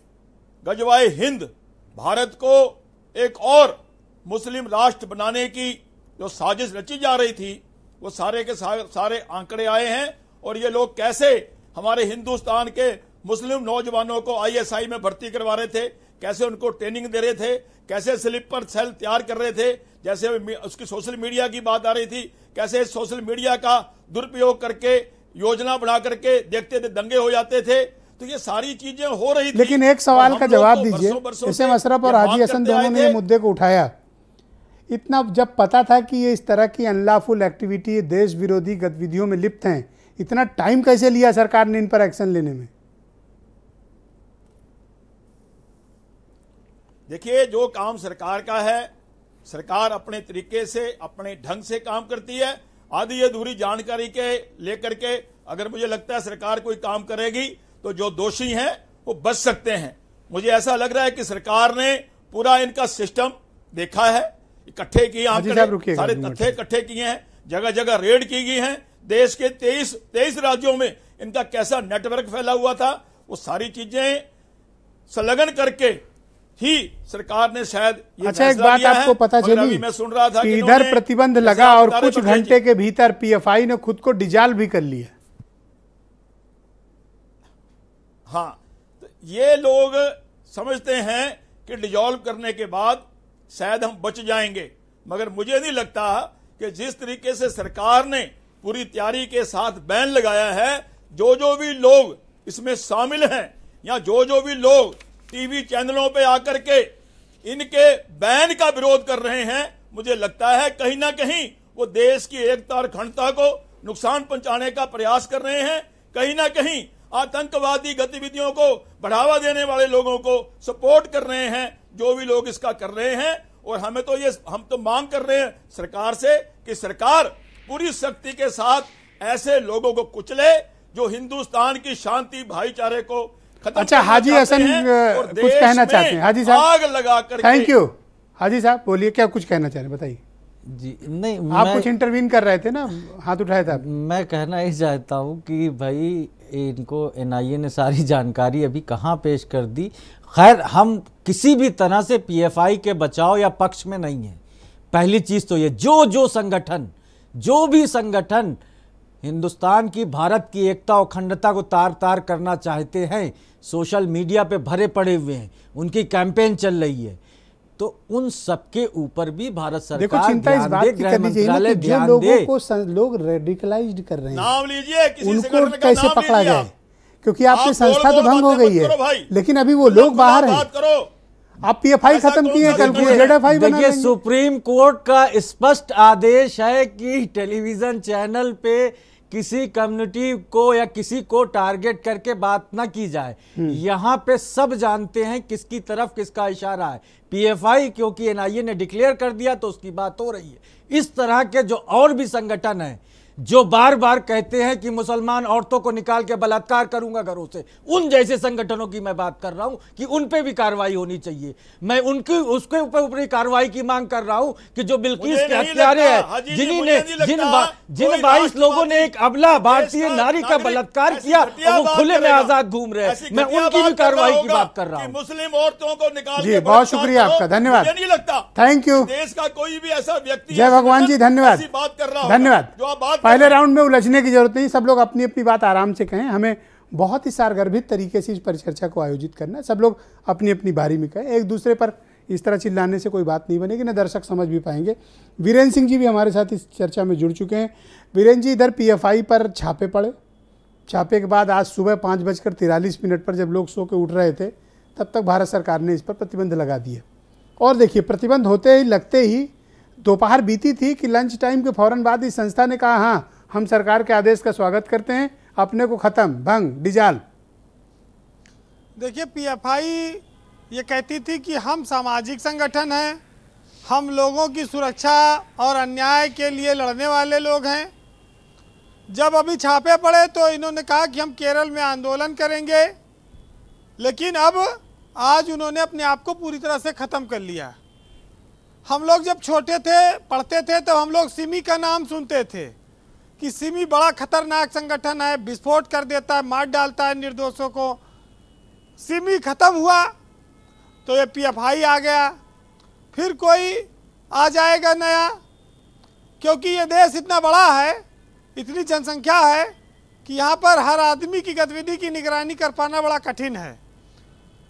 गजवाए हिंद भारत को एक और मुस्लिम राष्ट्र बनाने की जो साजिश रची जा रही थी, वो सारे के सारे आंकड़े आए हैं। और ये लोग कैसे हमारे हिंदुस्तान के मुस्लिम नौजवानों को आईएसआई में भर्ती करवा रहे थे, कैसे उनको ट्रेनिंग दे रहे थे, कैसे स्लीपर सेल तैयार कर रहे थे, जैसे उसकी सोशल मीडिया की बात आ रही थी, कैसे सोशल मीडिया का दुरुपयोग करके योजना बना करके देखते थे दंगे हो जाते थे। तो ये सारी चीजें हो रही थी। लेकिन एक सवाल का जवाब दीजिए, एसएम अशरफ और हाजी हसन दोनों ने ये मुद्दे को उठाया। इतना जब पता था कि ये इस तरह की अनलॉफुल एक्टिविटी, देश विरोधी गतिविधियों में लिप्त हैं, इतना टाइम कैसे लिया सरकार ने इन पर एक्शन लेने में? देखिए, जो काम सरकार का है, सरकार अपने तरीके से, अपने ढंग से काम करती है। आधी अधूरी जानकारी के लेकर के अगर मुझे लगता है सरकार कोई काम करेगी तो जो दोषी हैं वो बच सकते हैं। मुझे ऐसा लग रहा है कि सरकार ने पूरा इनका सिस्टम देखा है, इकट्ठे किए, सारे तथ्य इकट्ठे किए हैं, जगह जगह रेड की गई हैं। देश के 23 राज्यों में इनका कैसा नेटवर्क फैला हुआ था, वो सारी चीजें संलग्न करके ही सरकार ने शायद ये अच्छा, एक बात आपको पता चली मैं सुन रहा था कि इधर प्रतिबंध लगा और कुछ घंटे के भीतर पीएफआई ने खुद को डिजॉल्व भी कर लिया। हाँ, तो ये लोग समझते हैं कि डिजॉल्व करने के बाद शायद हम बच जाएंगे, मगर मुझे नहीं लगता कि जिस तरीके से सरकार ने पूरी तैयारी के साथ बैन लगाया है, जो भी लोग इसमें शामिल हैं या जो भी लोग टीवी चैनलों पे आकर के इनके बैन का विरोध कर रहे हैं, मुझे लगता है कहीं ना कहीं वो देश की एकता और अखंडता को नुकसान पहुंचाने का प्रयास कर रहे हैं। कहीं ना कहीं आतंकवादी गतिविधियों को बढ़ावा देने वाले लोगों को सपोर्ट कर रहे हैं, जो भी लोग इसका कर रहे हैं। और हम तो मांग कर रहे हैं सरकार से कि सरकार पूरी शक्ति के साथ ऐसे लोगों को कुचले जो हिंदुस्तान की शांति भाईचारे को खत्म। अच्छा, हाजी हसन कुछ कहना चाहते हैं? हाजी साहब, आग लगा कर। Thank you. हाजी साहब बोलिए, क्या कुछ कहना चाह रहे हैं, बताइए। जी नहीं, आप कुछ इंटरवीन कर रहे थे ना, हाथ उठाया था। मैं कहना ही चाहता हूँ कि भाई इनको एनआईए ने सारी जानकारी अभी कहाँ पेश कर दी। खैर, हम किसी भी तरह से पीएफआई के बचाव या पक्ष में नहीं है। पहली चीज तो ये, जो संगठन, जो भी संगठन हिंदुस्तान की, भारत की एकता और अखंडता को तार तार करना चाहते हैं, सोशल मीडिया पे भरे पड़े हुए हैं, उनकी कैंपेन चल रही है, तो उन सबके ऊपर भी भारत सरकार चिंता इस बात की करनी चाहिए कि जो लोगों को लोग रेडिकलाइज्ड कर रहे हैं, नाम लीजिए, किसी उनको कैसे पकड़ा जाए, क्योंकि आपकी संस्था तो भंग हो गई है, लेकिन अभी वो लोग बाहर हैं। आप पीएफआई खत्म किए, कल को जेडएफआई बना लेंगे। देखिए, सुप्रीम कोर्ट का स्पष्ट आदेश है कि टेलीविजन चैनल पे किसी कम्युनिटी को या किसी को टारगेट करके बात ना की जाए। यहां पे सब जानते हैं किसकी तरफ किसका इशारा है। पीएफआई क्योंकि एनआईए ने डिक्लेयर कर दिया तो उसकी बात हो रही है। इस तरह के जो और भी संगठन हैं जो बार बार कहते हैं कि मुसलमान औरतों को निकाल के बलात्कार करूंगा घरों से, उन जैसे संगठनों की मैं बात कर रहा हूं कि उन पे भी कार्रवाई होनी चाहिए। मैं उनकी उसके ऊपर कार्रवाई की मांग कर रहा हूं कि जो बिल्किस के हत्यारे हैं, जिन 22 लोगों ने एक अबला भारतीय नारी का बलात्कार किया और वो खुले में आजाद घूम रहे हैं, मैं उनकी भी कार्रवाई की बात कर रहा हूँ। मुस्लिम औरतों को निकाल, जी बहुत शुक्रिया आपका, धन्यवाद, नहीं लगता, थैंक यू। देश का कोई भी ऐसा व्यक्ति, जय भगवान जी, धन्यवाद, बात कर रहा धन्यवाद। जो आप बात पहले राउंड में उलझने की जरूरत नहीं, सब लोग अपनी अपनी बात आराम से कहें। हमें बहुत ही सारगर्भित तरीके से इस परिचर्चा को आयोजित करना है, सब लोग अपनी अपनी बारी में कहें। एक दूसरे पर इस तरह चिल्लाने से कोई बात नहीं बनेगी, ना दर्शक समझ भी पाएंगे। वीरेंद्र सिंह जी भी हमारे साथ इस चर्चा में जुड़ चुके हैं। वीरेंद्र जी, इधर पीएफआई पर छापे पड़े, छापे के बाद आज सुबह 5:43 पर जब लोग सो के उठ रहे थे, तब तक भारत सरकार ने इस पर प्रतिबंध लगा दिए। और देखिए, प्रतिबंध होते ही लगते ही दोपहर बीती थी कि लंच टाइम के फौरन बाद इस संस्था ने कहा, हाँ हम सरकार के आदेश का स्वागत करते हैं, अपने को खत्म, भंग, डिजाल। देखिए, पीएफआई ये कहती थी कि हम सामाजिक संगठन हैं, हम लोगों की सुरक्षा और अन्याय के लिए लड़ने वाले लोग हैं। जब अभी छापे पड़े तो इन्होंने कहा कि हम केरल में आंदोलन करेंगे, लेकिन अब आज उन्होंने अपने आप को पूरी तरह से ख़त्म कर लिया। हम लोग जब छोटे थे, पढ़ते थे, तब हम लोग सिमी का नाम सुनते थे कि सिमी बड़ा खतरनाक संगठन है, विस्फोट कर देता है, मार डालता है निर्दोषों को। सिमी खत्म हुआ तो ये पीएफआई आ गया, फिर कोई आ जाएगा नया, क्योंकि ये देश इतना बड़ा है, इतनी जनसंख्या है कि यहाँ पर हर आदमी की गतिविधि की निगरानी कर पाना बड़ा कठिन है।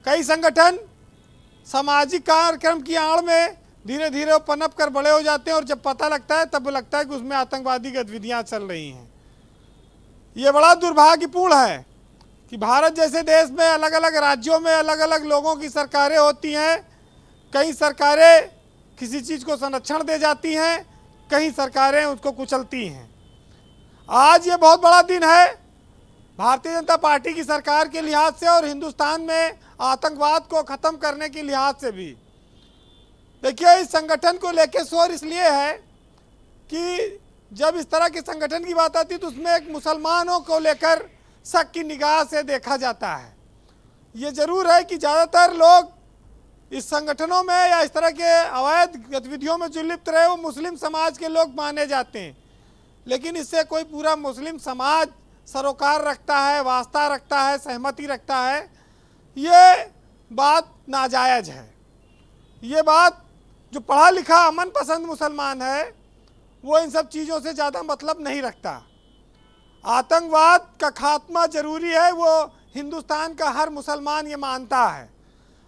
कई संगठन सामाजिक कार्यक्रम की आड़ में धीरे धीरे पनप कर बड़े हो जाते हैं और जब पता लगता है तब लगता है कि उसमें आतंकवादी गतिविधियां चल रही हैं। ये बड़ा दुर्भाग्यपूर्ण है कि भारत जैसे देश में अलग अलग राज्यों में अलग अलग लोगों की सरकारें होती हैं। कई सरकारें किसी चीज़ को संरक्षण दे जाती हैं, कहीं सरकारें उसको कुचलती हैं। आज ये बहुत बड़ा दिन है भारतीय जनता पार्टी की सरकार के लिहाज से और हिंदुस्तान में आतंकवाद को ख़त्म करने के लिहाज से भी। देखिए, इस संगठन को लेकर शोर इसलिए है कि जब इस तरह के संगठन की बात आती है तो उसमें एक मुसलमानों को लेकर शक की निगाह से देखा जाता है। ये जरूर है कि ज़्यादातर लोग इस संगठनों में या इस तरह के अवैध गतिविधियों में जो लिप्त रहे वो मुस्लिम समाज के लोग माने जाते हैं, लेकिन इससे कोई पूरा मुस्लिम समाज सरोकार रखता है, वास्ता रखता है, सहमति रखता है, ये बात नाजायज है। ये बात जो पढ़ा लिखा अमन पसंद मुसलमान है वो इन सब चीज़ों से ज़्यादा मतलब नहीं रखता। आतंकवाद का खात्मा जरूरी है, वो हिंदुस्तान का हर मुसलमान ये मानता है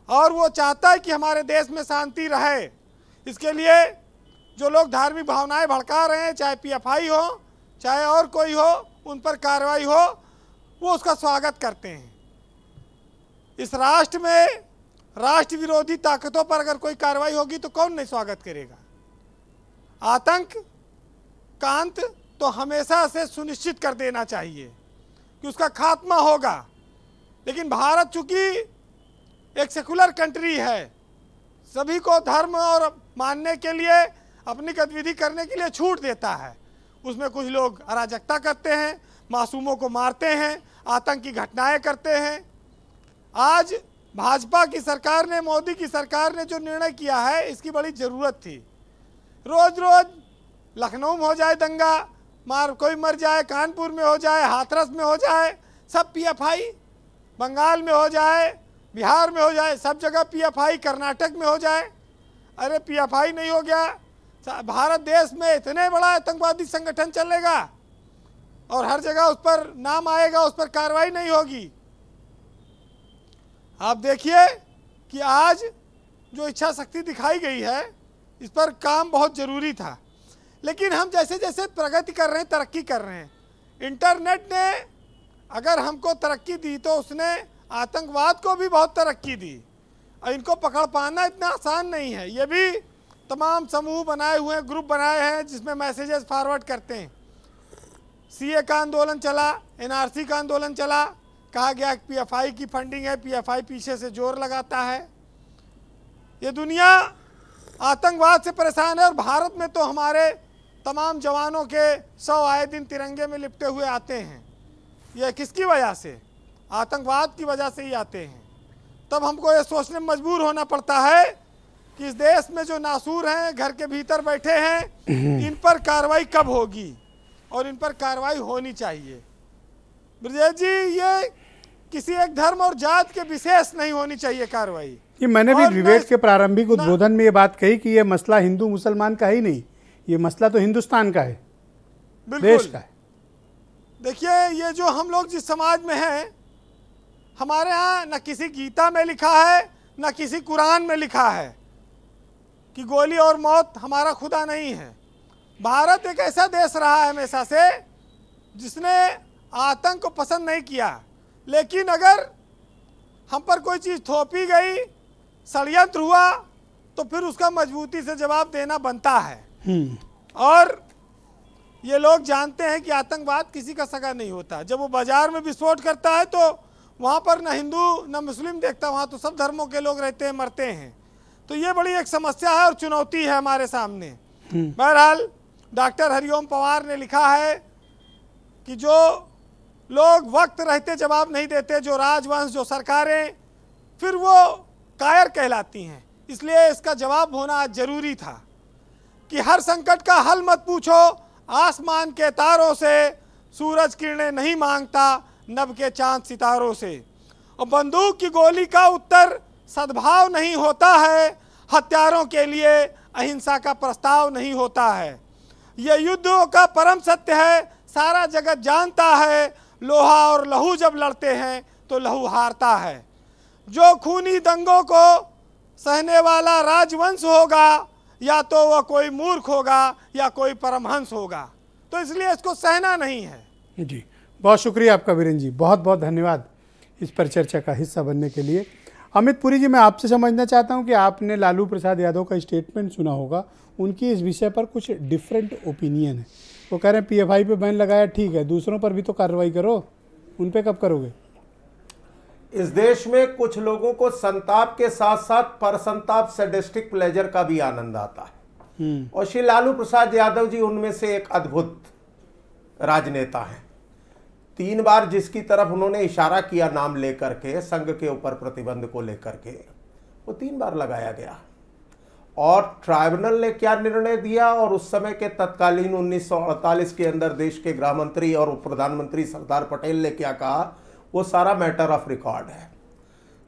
और वो चाहता है कि हमारे देश में शांति रहे। इसके लिए जो लोग धार्मिक भावनाएं भड़का रहे हैं, चाहे पीएफआई हो चाहे और कोई हो, उन पर कार्रवाई हो, वो उसका स्वागत करते हैं। इस राष्ट्र में राष्ट्र विरोधी ताकतों पर अगर कोई कार्रवाई होगी तो कौन नहीं स्वागत करेगा। आतंक का अंत तो हमेशा से सुनिश्चित कर देना चाहिए कि उसका खात्मा होगा, लेकिन भारत चूंकि एक सेकुलर कंट्री है, सभी को धर्म और मानने के लिए, अपनी गतिविधि करने के लिए छूट देता है। उसमें कुछ लोग अराजकता करते हैं, मासूमों को मारते हैं, आतंकी घटनाएं करते हैं। आज भाजपा की सरकार ने, मोदी की सरकार ने जो निर्णय किया है, इसकी बड़ी ज़रूरत थी। रोज़ रोज़ लखनऊ में हो जाए दंगा, कोई मर जाए, कानपुर में हो जाए, हाथरस में हो जाए, सब पीएफआई, बंगाल में हो जाए, बिहार में हो जाए, सब जगह पीएफआई, कर्नाटक में हो जाए। अरे पीएफआई नहीं हो गया, भारत देश में इतने बड़ा आतंकवादी संगठन चलेगा और हर जगह उस पर नाम आएगा, उस पर कार्रवाई नहीं होगी। आप देखिए कि आज जो इच्छा शक्ति दिखाई गई है, इस पर काम बहुत ज़रूरी था, लेकिन हम जैसे जैसे प्रगति कर रहे हैं, तरक्की कर रहे हैं। इंटरनेट ने अगर हमको तरक्की दी तो उसने आतंकवाद को भी बहुत तरक्की दी, और इनको पकड़ पाना इतना आसान नहीं है। ये भी तमाम समूह बनाए हुए हैं, ग्रुप बनाए हैं जिसमें मैसेजेस फॉरवर्ड करते हैं। सीए का आंदोलन चला, एनआरसी का आंदोलन चला, कहा गया कि पीएफआई की फंडिंग है, पीएफआई पीछे से जोर लगाता है। ये दुनिया आतंकवाद से परेशान है और भारत में तो हमारे तमाम जवानों के 100 आए दिन तिरंगे में लिपटे हुए आते हैं। यह किसकी वजह से? आतंकवाद की वजह से ही आते हैं। तब हमको ये सोचने में मजबूर होना पड़ता है कि इस देश में जो नासूर हैं, घर के भीतर बैठे हैं, इन पर कार्रवाई कब होगी, और इन पर कार्रवाई होनी चाहिए। ब्रजेश जी, ये किसी एक धर्म और जात के विशेष नहीं होनी चाहिए कार्रवाई। ये मैंने भी डिबेट के प्रारंभिक उद्बोधन में ये बात कही कि ये मसला हिंदू मुसलमान का ही नहीं, ये मसला तो हिंदुस्तान का है, देश का है। देखिए, ये जो हम लोग जिस समाज में हैं, हमारे यहाँ न किसी गीता में लिखा है न किसी कुरान में लिखा है कि गोली और मौत हमारा खुदा नहीं है। भारत एक ऐसा देश रहा है हमेशा से जिसने आतंक को पसंद नहीं किया, लेकिन अगर हम पर कोई चीज़ थोपी गई, षड्यंत्र हुआ, तो फिर उसका मजबूती से जवाब देना बनता है। और ये लोग जानते हैं कि आतंकवाद किसी का सगा नहीं होता। जब वो बाजार में विस्फोट करता है तो वहाँ पर न हिंदू न मुस्लिम देखता, वहाँ तो सब धर्मों के लोग रहते हैं, मरते हैं। तो ये बड़ी एक समस्या है और चुनौती है हमारे सामने। बहरहाल डॉक्टर हरिओम पवार ने लिखा है कि जो लोग वक्त रहते जवाब नहीं देते, जो राजवंश, जो सरकारें, फिर वो कायर कहलाती हैं। इसलिए इसका जवाब होना जरूरी था कि हर संकट का हल मत पूछो आसमान के तारों से, सूरज किरणें नहीं मांगता नभ के चांद सितारों से। और बंदूक की गोली का उत्तर सद्भाव नहीं होता है, हत्यारों के लिए अहिंसा का प्रस्ताव नहीं होता है। यह युद्धों का परम सत्य है, सारा जगत जानता है, लोहा और लहू जब लड़ते हैं तो लहू हारता है। जो खूनी दंगों को सहने वाला राजवंश होगा, या तो वह कोई मूर्ख होगा या कोई परमहंस होगा। तो इसलिए इसको सहना नहीं है। जी, बहुत शुक्रिया आपका वीरेंद्र जी, बहुत बहुत धन्यवाद इस पर चर्चा का हिस्सा बनने के लिए। अमित पुरी जी, मैं आपसे समझना चाहता हूं कि आपने लालू प्रसाद यादव का स्टेटमेंट सुना होगा, उनकी इस विषय पर कुछ डिफरेंट ओपिनियन है। वो कह रहे हैं पीएफआई पे बैन लगाया ठीक है, दूसरों पर भी तो कार्रवाई करो, उन पे कब करोगे? इस देश में कुछ लोगों को संताप के साथ साथ परसंताप सैडिस्टिक प्लेजर का भी आनंद आता है, और श्री लालू प्रसाद यादव जी उनमें से एक अद्भुत राजनेता हैं। 3 बार जिसकी तरफ उन्होंने इशारा किया नाम लेकर के, संघ के ऊपर प्रतिबंध को लेकर के, वो 3 बार लगाया गया। और ट्राइब्यूनल ने क्या निर्णय दिया, और उस समय के तत्कालीन 1948 के अंदर देश के गृह मंत्री और उप प्रधानमंत्री सरदार पटेल ने क्या कहा, वो सारा मैटर ऑफ रिकॉर्ड है।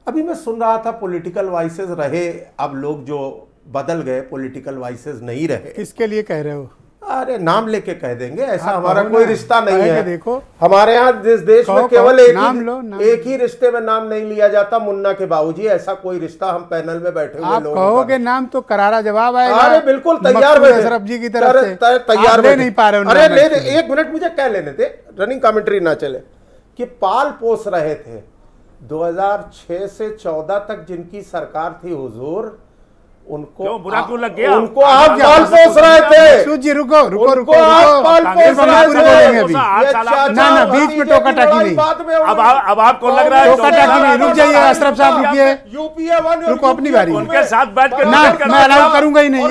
अभी मैं सुन रहा था पॉलिटिकल वॉइसेस रहे, अब लोग जो बदल गए, पॉलिटिकल वॉइसेस नहीं रहे। किसके लिए कह रहे हो? अरे नाम लेके कह देंगे, ऐसा हमारा कोई रिश्ता नहीं है। देखो हमारे यहाँ जिस देश में केवल एक ही रिश्ते में नाम नहीं लिया जाता, मुन्ना के बाबूजी, ऐसा कोई रिश्ता हम पैनल में बैठे हुए लोग कहोगे नाम तो करारा जवाब आएगा। अरे बिल्कुल तैयार बैठे, अशरफ जी की तरफ से तैयार बैठे नहीं पा रहे हो। अरे ले 1 मिनट मुझे कह लेने दे, रनिंग कमेंट्री ना चले। कि पाल पोस रहे थे 2006 से 14 तक जिनकी सरकार थी हुजूर, उनको क्यों बुरा क्यों लग गया? उनको आप पाल पोस रहे थे। जी रुको रुको रुको, आप पाल पोस रहे थे। ना ना बीच में टोका टाकी नहीं। अब आपको लग रहा है टोका टाकी नहीं। रुक जाइए अशरफ साहब, रुकिए, यूपीए 1 रुको अपनी बारी। उनके साथ बैठ कर ना मैं अलाउ करूंगा ही नहीं।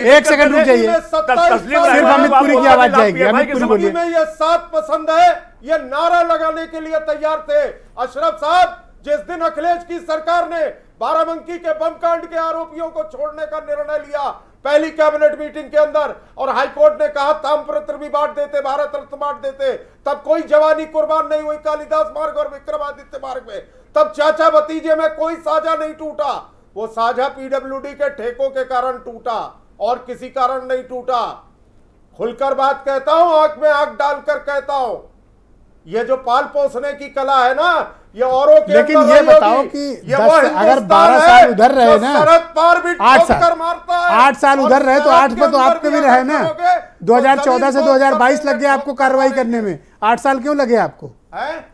एक सेकंड रुक जाइए, सिर्फ अमित पुरी की आवाज जाएगी। अमित पुरी बोलिए। में ये 7 पसंद है, ये नारा लगाने के लिए तैयार थे अशरफ साहब। जिस दिन अखिलेश की सरकार ने बाराबंकी के बम कांड के आरोपियों को छोड़ने का निर्णय लिया पहली कैबिनेट मीटिंग के अंदर, और हाईकोर्ट ने कहा ताम्रपत्र भी बांट देते, भारत रत्न बांट देते, तब कोई जवानी कुर्बान नहीं हुई कालिदास मार्ग और विक्रमादित्य मार्ग में। तब चाचा भतीजे में कोई साझा नहीं टूटा, वो साझा पीडब्ल्यूडी के ठेकों के कारण टूटा और किसी कारण नहीं टूटा। खुलकर बात कहता हूं, आंख में आंख डालकर कहता हूं, ये जो पाल पोसने की कला है ना, ये औरों के, लेकिन ये बताओ कि अगर 12 साल उधर रहे ना, 8 साल उधर रहे तो 8 पे तो आपके भी रहे ना। 2014 से 2022 लग गया आपको कार्रवाई करने में। 8 साल क्यों लगे आपको?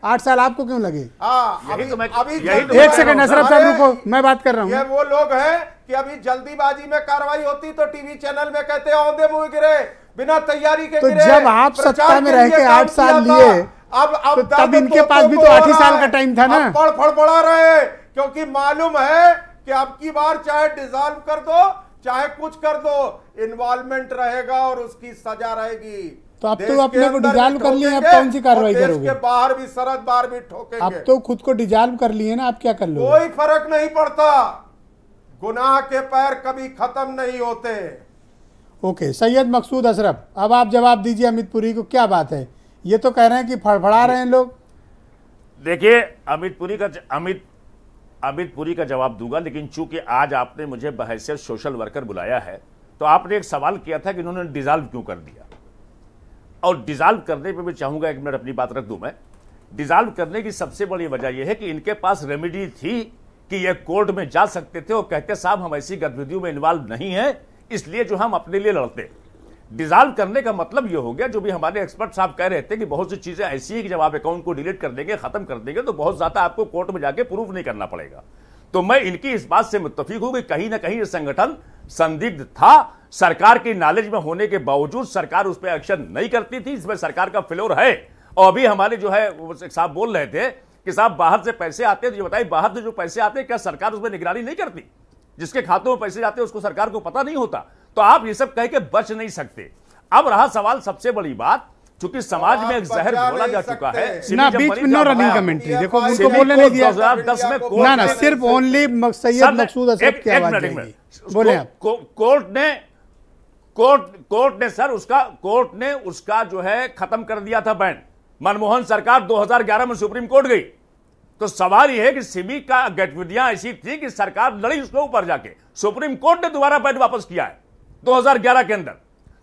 8 साल आपको क्यों लगे? अभी एक सेकंड अशरफ साहब रुको, मैं बात कर रहा हूँ। ये वो लोग हैं कि अभी जल्दीबाजी में कार्रवाई होती तो टीवी चैनल में कहते औंधे मुंह गिरे, बिना तैयारी के गिरे। तो जब आप सत्ता में रह के 8 साल लिए, अब तब इनके पास भी तो 8 ही साल का टाइम था ना। फड़फड़ा रहे, क्योंकि मालूम है कि अब की बार चाहे डिसॉल्व कर दो, चाहे कुछ कर दो, इन्वॉल्वमेंट रहेगा और उसकी सजा रहेगी। तो अब तो अपने को डिसॉल्व कर लिए, अब कौन सी कार्रवाई करोगे? के बाहर भी सरहद बार भी ठोकेंगे। अब तो खुद को डिसॉल्व कर लिए ना, आप क्या कर लो? कोई फर्क नहीं पड़ता, गुनाह के पैर कभी खत्म नहीं होते। ओके, सैयद मकसूद अशरफ, अब आप जवाब दीजिए अमित पुरी को, क्या बात है? ये तो कह रहे हैं कि फड़फड़ा रहे हैं लोग। देखिए अमित पुरी का जवाब दूंगा, लेकिन चूंकि आज आपने मुझे बहैसियत सोशल वर्कर बुलाया है, तो आपने एक सवाल किया था कि इन्होंने डिसॉल्व क्यों कर दिया, और डिसॉल्व करने पे भी चाहूंगा 1 मिनट अपनी बात रख दूं। मैं डिसॉल्व करने की सबसे बड़ी वजह यह है कि इनके पास रेमेडी थी कि ये कोर्ट में जा सकते थे और कहते साहब हम ऐसी गतिविधियों में इन्वॉल्व नहीं है, इसलिए जो हम अपने लिए लड़ते। डिसॉल्व करने का मतलब यह हो गया, जो भी हमारे एक्सपर्ट साहब कह रहे थे कि बहुत सी चीजें ऐसी है कि जब आप अकाउंट को डिलीट कर देंगे, खत्म कर देंगे, तो बहुत ज्यादा आपको कोर्ट में जाके प्रूफ नहीं करना पड़ेगा। तो मैं इनकी इस बात से मुत्तफिक हूं कि कहीं ना कहीं यह संगठन संदिग्ध था। सरकार की नॉलेज में होने के बावजूद सरकार उस पर एक्शन नहीं करती थी, इसमें सरकार का फेल्योर है। और अभी हमारे जो है साहब बोल रहे थे कि साहब बाहर से पैसे आते हैं, तो ये बताइए बाहर से जो पैसे आते हैं क्या सरकार उसमें निगरानी नहीं करती? जिसके खातों में पैसे जाते हैं उसको सरकार को पता नहीं होता? तो आप ये सब कह के बच नहीं सकते। अब रहा सवाल सबसे बड़ी बात, चूंकि समाज में एक जहर घोला जा चुका है ना, बीच में नो रनिंग कमेंट्री। देखो उनको बोलने नहीं दिया 2010 में ना ना, सिर्फ ओनली सैयद मकसूद अशरफ की आवाज जाएगी। बोले आप। कोर्ट ने उसका जो है खत्म कर दिया था बैन। मनमोहन सरकार 2011 में सुप्रीम कोर्ट गई। तो सवाल यह है कि सिमी का गतिविधियां ऐसी थी कि सरकार लड़ी उसके ऊपर जाके, सुप्रीम कोर्ट ने दोबारा बैन वापस किया है 2011 के अंदर।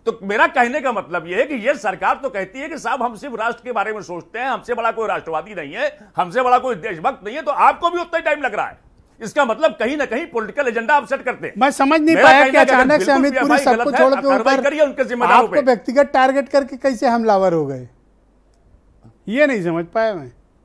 तो मेरा कहने का मतलब यह है कि यह सरकार तो कहती है कि साहब हम सिर्फ राष्ट्र के बारे में सोचते हैं, हमसे बड़ा कोई राष्ट्रवादी नहीं है, हमसे बड़ा कोई देशभक्त नहीं है, तो आपको भी उतना ही टाइम लग रहा है। इसका मतलब कहीं ना कहीं पॉलिटिकल एजेंडा आप सेट करते हैं। मैं समझ नहीं पाया कि अचानक से अमित पुरी सबको छोड़ के ऊपर आपको व्यक्तिगत टारगेट करके कैसे हमलावर हो गए, ये नहीं समझ पाया मैं।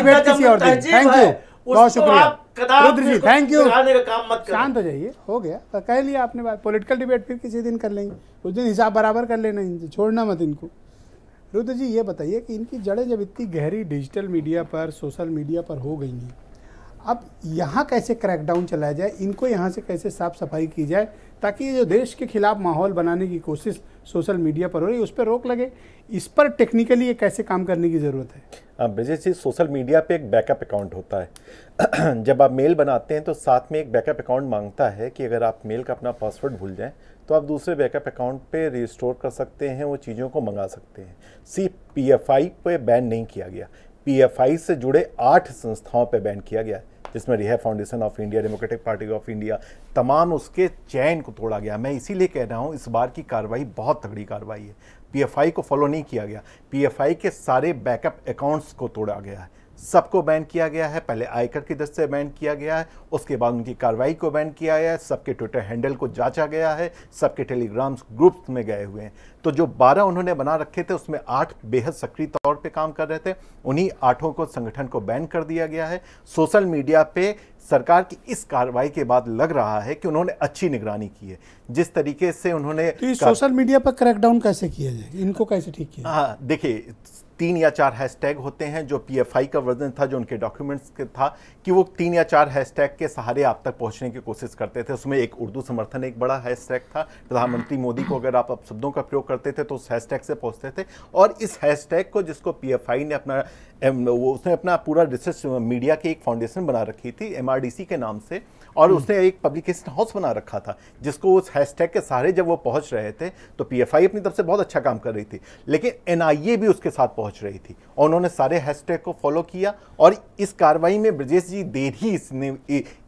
डिबेट किसी और दिन। थैंक यू, बहुत शुक्रिया रुद्र जी, थैंक यू। शांत हो जाइए, हो गया तो कह लिया आपने बात। पॉलिटिकल डिबेट फिर किसी दिन कर लेंगे, उस दिन हिसाब बराबर कर लेना, इनसे छोड़ना मत इनको। रुद्र जी ये बताइए कि इनकी जड़ें जब इतनी गहरी डिजिटल मीडिया पर, सोशल मीडिया पर हो गई हैं, अब यहाँ कैसे क्रैकडाउन चलाया जाए, इनको यहाँ से कैसे साफ सफाई की जाए ताकि ये जो देश के खिलाफ माहौल बनाने की कोशिश सोशल मीडिया पर हो रही है उस पर रोक लगे, इस पर टेक्निकली ये कैसे काम करने की ज़रूरत है? ब्रजेश जी, सोशल मीडिया पे एक बैकअप अकाउंट होता है। जब आप मेल बनाते हैं तो साथ में एक बैकअप अकाउंट मांगता है कि अगर आप मेल का अपना पासवर्ड भूल जाएं तो आप दूसरे बैकअप अकाउंट पे रिस्टोर कर सकते हैं, वो चीज़ों को मंगा सकते हैं। सिर्फ PFI पे बैन नहीं किया गया, PFI से जुड़े 8 संस्थाओं पे बैन किया गया, जिसमें रिहा foundation of India, democratic party of India, तमाम उसके चैन को तोड़ा गया। मैं इसीलिए कह रहा हूँ इस बार की कार्रवाई बहुत तगड़ी कार्रवाई है। PFI को फॉलो नहीं किया गया, PFI के सारे बैकअप अकाउंट्स को तोड़ा गया है, सबको बैन किया गया है। पहले आयकर की दर से बैन किया गया है, उसके बाद उनकी कार्रवाई को बैन किया गया है, सबके ट्विटर हैंडल को जांचा गया है, सबके टेलीग्राम ग्रुप्स में गए हुए हैं। तो जो 12 उन्होंने बना रखे थे उसमें 8 बेहद सक्रिय तौर पे काम कर रहे थे, उन्हीं 8 को संगठन को बैन कर दिया गया है। सोशल मीडिया पे सरकार की इस कार्रवाई के बाद लग रहा है कि उन्होंने अच्छी निगरानी की है। जिस तरीके से उन्होंने तो सोशल मीडिया पर क्रैकडाउन कैसे किया जाए, इनको कैसे ठीक किया? हाँ, देखिए 3 या 4 हैशटैग होते हैं। जो PFI का वर्जन था, जो उनके डॉक्यूमेंट्स के था, कि वो 3 या 4 हैशटैग के सहारे आप तक पहुंचने की कोशिश करते थे। उसमें एक उर्दू समर्थन एक बड़ा हैशटैग था, प्रधानमंत्री मोदी को अगर आप शब्दों का प्रयोग करते थे तो उस हैशटैग से पहुंचते थे। और इस हैशटैग को, जिसको PFI ने उसने अपना पूरा रिसर्च मीडिया की एक फाउंडेशन बना रखी थी MRDC के नाम से, और उसने एक पब्लिकेशन हाउस बना रखा था, जिसको उस हैशटैग के सहारे जब वो पहुंच रहे थे तो PFI अपनी तरफ से बहुत अच्छा काम कर रही थी, लेकिन NIA भी उसके साथ पहुंच रही थी और उन्होंने सारे हैशटैग को फॉलो किया। और इस कार्रवाई में ब्रजेश जी देर ही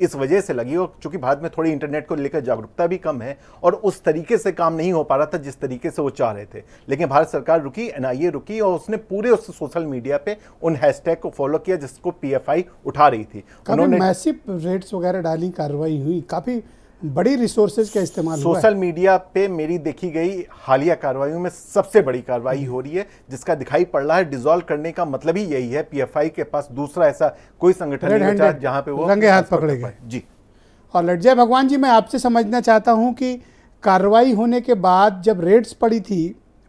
इस वजह से लगी, और चूंकि भारत में थोड़ी इंटरनेट को लेकर जागरूकता भी कम है और उस तरीके से काम नहीं हो पा रहा था जिस तरीके से वो चाह रहे थे। लेकिन भारत सरकार रुकी, NIA रुकी, और उसने पूरे उस सोशल मीडिया पे उन हैशटैग को फॉलो किया जिसको PFI उठा रही थी। उन्होंने मैसिव रेट्स वगैरह डाली, कार्रवाई हुई, काफी बड़ी रिसोर्सेज का इस्तेमाल हुआ। सोशल मीडिया पे मेरी देखी गई हालिया कार्रवाइयों में सबसे बड़ी कार्रवाई हो रही है, जिसका दिखाई पड़ रहा है डिसॉल्व करने का मतलब ही यही है। PFI के पास दूसरा ऐसा कोई संगठन नहीं बचा जहां पे वो रंगे हाथ पकड़े गए। जी। और लटजय भगवान जी, मैं आपसे समझना चाहता हूं कि कार्रवाई होने के बाद जब रेड्स पड़ी थी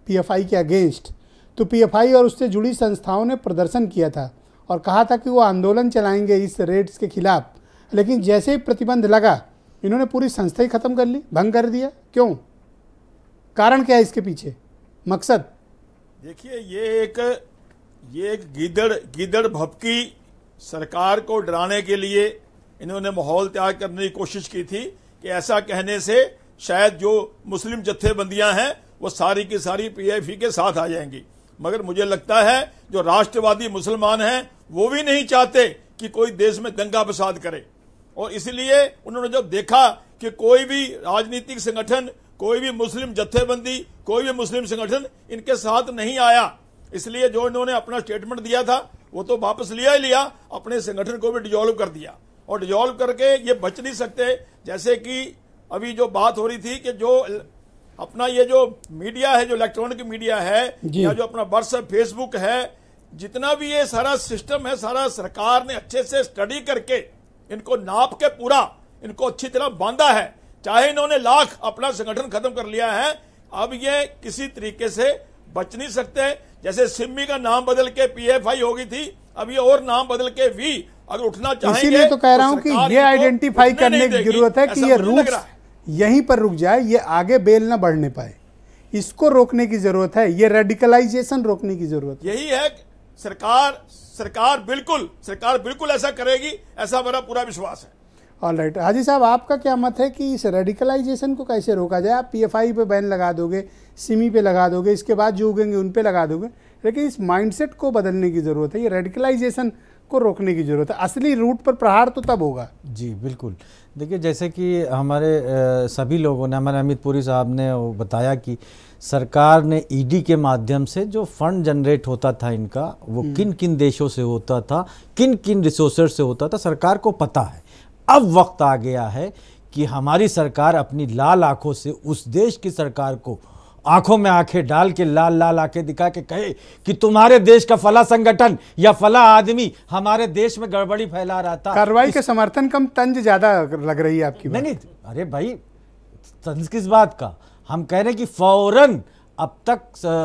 PFI के अगेंस्ट, तो PFI और उससे जुड़ी संस्थाओं ने प्रदर्शन किया था और कहा था कि वो आंदोलन चलाएंगे इस रेड्स के खिलाफ, लेकिन जैसे ही प्रतिबंध लगा इन्होंने पूरी संस्था ही खत्म कर ली, भंग कर दिया। क्यों? कारण क्या है इसके पीछे, मकसद? देखिए, ये एक गीदड़ भभकी सरकार को डराने के लिए इन्होंने माहौल तैयार करने की कोशिश की थी कि ऐसा कहने से शायद जो मुस्लिम जत्थेबंदियां हैं वो सारी की सारी PFI के साथ आ जाएंगी। मगर मुझे लगता है जो राष्ट्रवादी मुसलमान हैं वो भी नहीं चाहते कि कोई देश में दंगा फसाद करे, और इसलिए उन्होंने जब देखा कि कोई भी राजनीतिक संगठन, कोई भी मुस्लिम जत्थेबंदी, कोई भी मुस्लिम संगठन इनके साथ नहीं आया, इसलिए जो इन्होंने अपना स्टेटमेंट दिया था वो तो वापस लिया ही लिया, अपने संगठन को भी डिसॉल्व कर दिया। और डिसॉल्व करके ये बच नहीं सकते। जैसे कि अभी जो बात हो रही थी कि जो अपना ये जो मीडिया है, जो इलेक्ट्रॉनिक मीडिया है, या जो अपना व्हाट्सएप, फेसबुक है, जितना भी ये सारा सिस्टम है, सारा सरकार ने अच्छे से स्टडी करके इनको नाप के पूरा इनको अच्छी तरह बांधा है। चाहे इन्होंने लाख अपना संगठन खत्म कर लिया है, अब ये किसी तरीके से बच नहीं सकते। जैसे सिम्मी का नाम बदल के PFI हो गई थी, अब ये और नाम बदल के वी अगर उठना चाहेंगे, इसीलिए तो कह रहा हूं कि ये आइडेंटिफाई करने की जरूरत है कि ये रूट्स यहीं पर रुक जाए, ये आगे बेल ना बढ़ने पाए, इसको रोकने की जरूरत है, ये रेडिकलाइजेशन रोकने की जरूरत है। यही है सरकार बिल्कुल ऐसा करेगी, ऐसा मेरा पूरा विश्वास है। ऑलराइट, हाजी साहब, आपका क्या मत है कि इस रेडिकलाइजेशन को कैसे रोका जाए? आप PFI पे बैन लगा दोगे, सिमी पे लगा दोगे, इसके बाद जो उगेंगे उन पे लगा दोगे, लेकिन इस माइंडसेट को बदलने की ज़रूरत है, ये रेडिकलाइजेशन को रोकने की ज़रूरत है। असली रूट पर प्रहार तो तब होगा। जी बिल्कुल। देखिए, जैसे कि हमारे सभी लोगों ने, हमारे अमित पुरी साहब ने वो बताया कि सरकार ने ED के माध्यम से जो फंड जनरेट होता था इनका, वो किन किन देशों से होता था, किन किन रिसोर्सेज से होता था, सरकार को पता है। अब वक्त आ गया है कि हमारी सरकार अपनी लाल आंखों से उस देश की सरकार को आंखों में आंखें डाल के, लाल लाल आंखें दिखा के कहे कि तुम्हारे देश का फला संगठन या फला आदमी हमारे देश में गड़बड़ी फैला रहा था। कार्रवाई के समर्थन कम, तंज ज्यादा लग रही है आपकी बात। नहीं, अरे भाई, तंज किस बात का? हम कह रहे हैं कि फौरन अब तक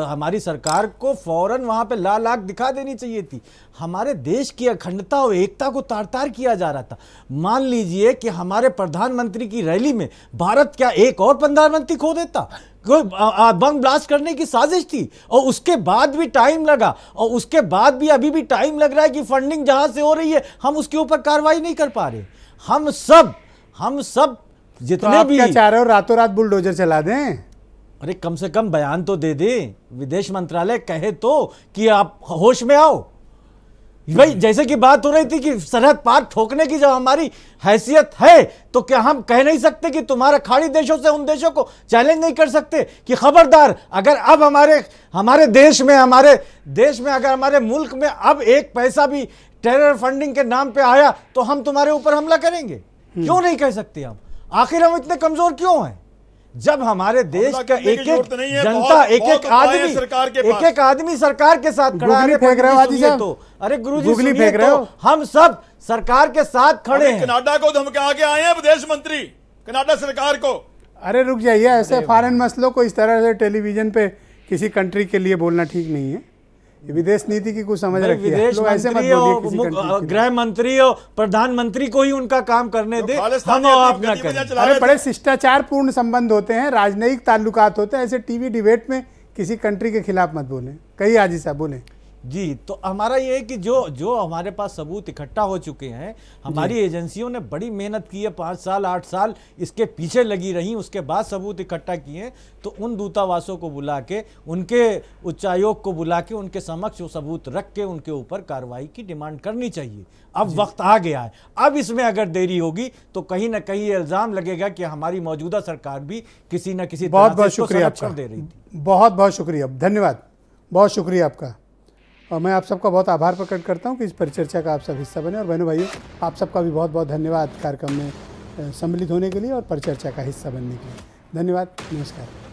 हमारी सरकार को फौरन वहां पे लाल आग दिखा देनी चाहिए थी। हमारे देश की अखंडता और एकता को तार तार किया जा रहा था। मान लीजिए कि हमारे प्रधानमंत्री की रैली में भारत क्या एक और प्रधानमंत्री खो देता? कोई बम ब्लास्ट करने की साजिश थी, और उसके बाद भी टाइम लगा, और उसके बाद भी अभी भी टाइम लग रहा है कि फंडिंग जहां से हो रही है हम उसके ऊपर कार्रवाई नहीं कर पा रहे। हम सब जितने तो आप भी क्या चाह रहे हो, रातों रात बुलडोजर चला दें? अरे कम से कम बयान तो दे दे, विदेश मंत्रालय कहे तो कि आप होश में आओ। भाई जैसे कि बात हो रही थी कि सरहद पार ठोकने की जब हमारी हैसियत है, तो क्या हम कह नहीं सकते कि तुम्हारे खाड़ी देशों से उन देशों को चैलेंज नहीं कर सकते कि खबरदार, अगर अब हमारे देश में अगर हमारे मुल्क में अब एक पैसा भी टेरर फंडिंग के नाम पे आया तो हम तुम्हारे ऊपर हमला करेंगे? क्यों नहीं कह सकते हम? आखिर हम इतने कमजोर क्यों हैं? जब हमारे देश का एक जनता, एक एक आदमी सरकार के साथ खड़ा है, फेंक रहे हो आदि साहब? तो अरे गुरुजी सुनिए तो, हम सब सरकार के साथ खड़े हैं। कनाडा को धमका के आए हैं विदेश मंत्री, कनाडा सरकार को। अरे रुक जाइए, ऐसे फॉरेन मसलों को इस तरह से टेलीविजन पे किसी कंट्री के लिए बोलना ठीक नहीं है। विदेश नीति की कुछ समझ रखिए। विदेश मंत्री और गृह मंत्री और प्रधानमंत्री को ही उनका काम करने दे, हम आप ना करें। अरे बड़े शिष्टाचार पूर्ण संबंध होते हैं, राजनयिक ताल्लुकात होते हैं, ऐसे टीवी डिबेट में किसी कंट्री के खिलाफ मत बोलें। कही आजी साहब बोले जी। तो हमारा ये है कि जो हमारे पास सबूत इकट्ठा हो चुके हैं, हमारी एजेंसियों ने बड़ी मेहनत की है, 5 साल 8 साल इसके पीछे लगी रही, उसके बाद सबूत इकट्ठा किए। तो उन दूतावासों को बुला के, उनके उच्चायोग को बुला के, उनके समक्ष वो सबूत रख के उनके ऊपर कार्रवाई की डिमांड करनी चाहिए। अब वक्त आ गया है। अब इसमें अगर देरी होगी तो कहीं ना कहीं इल्जाम लगेगा कि हमारी मौजूदा सरकार भी किसी न किसी बहुत बहुत शुक्रिया आपका दे रही थी। बहुत बहुत शुक्रिया, धन्यवाद, बहुत शुक्रिया आपका। और मैं आप सबका बहुत आभार प्रकट करता हूं कि इस परिचर्चा का आप सब हिस्सा बने। और बहनों भाइयों, आप सबका भी बहुत बहुत धन्यवाद कार्यक्रम में सम्मिलित होने के लिए और परिचर्चा का हिस्सा बनने के लिए। धन्यवाद, नमस्कार।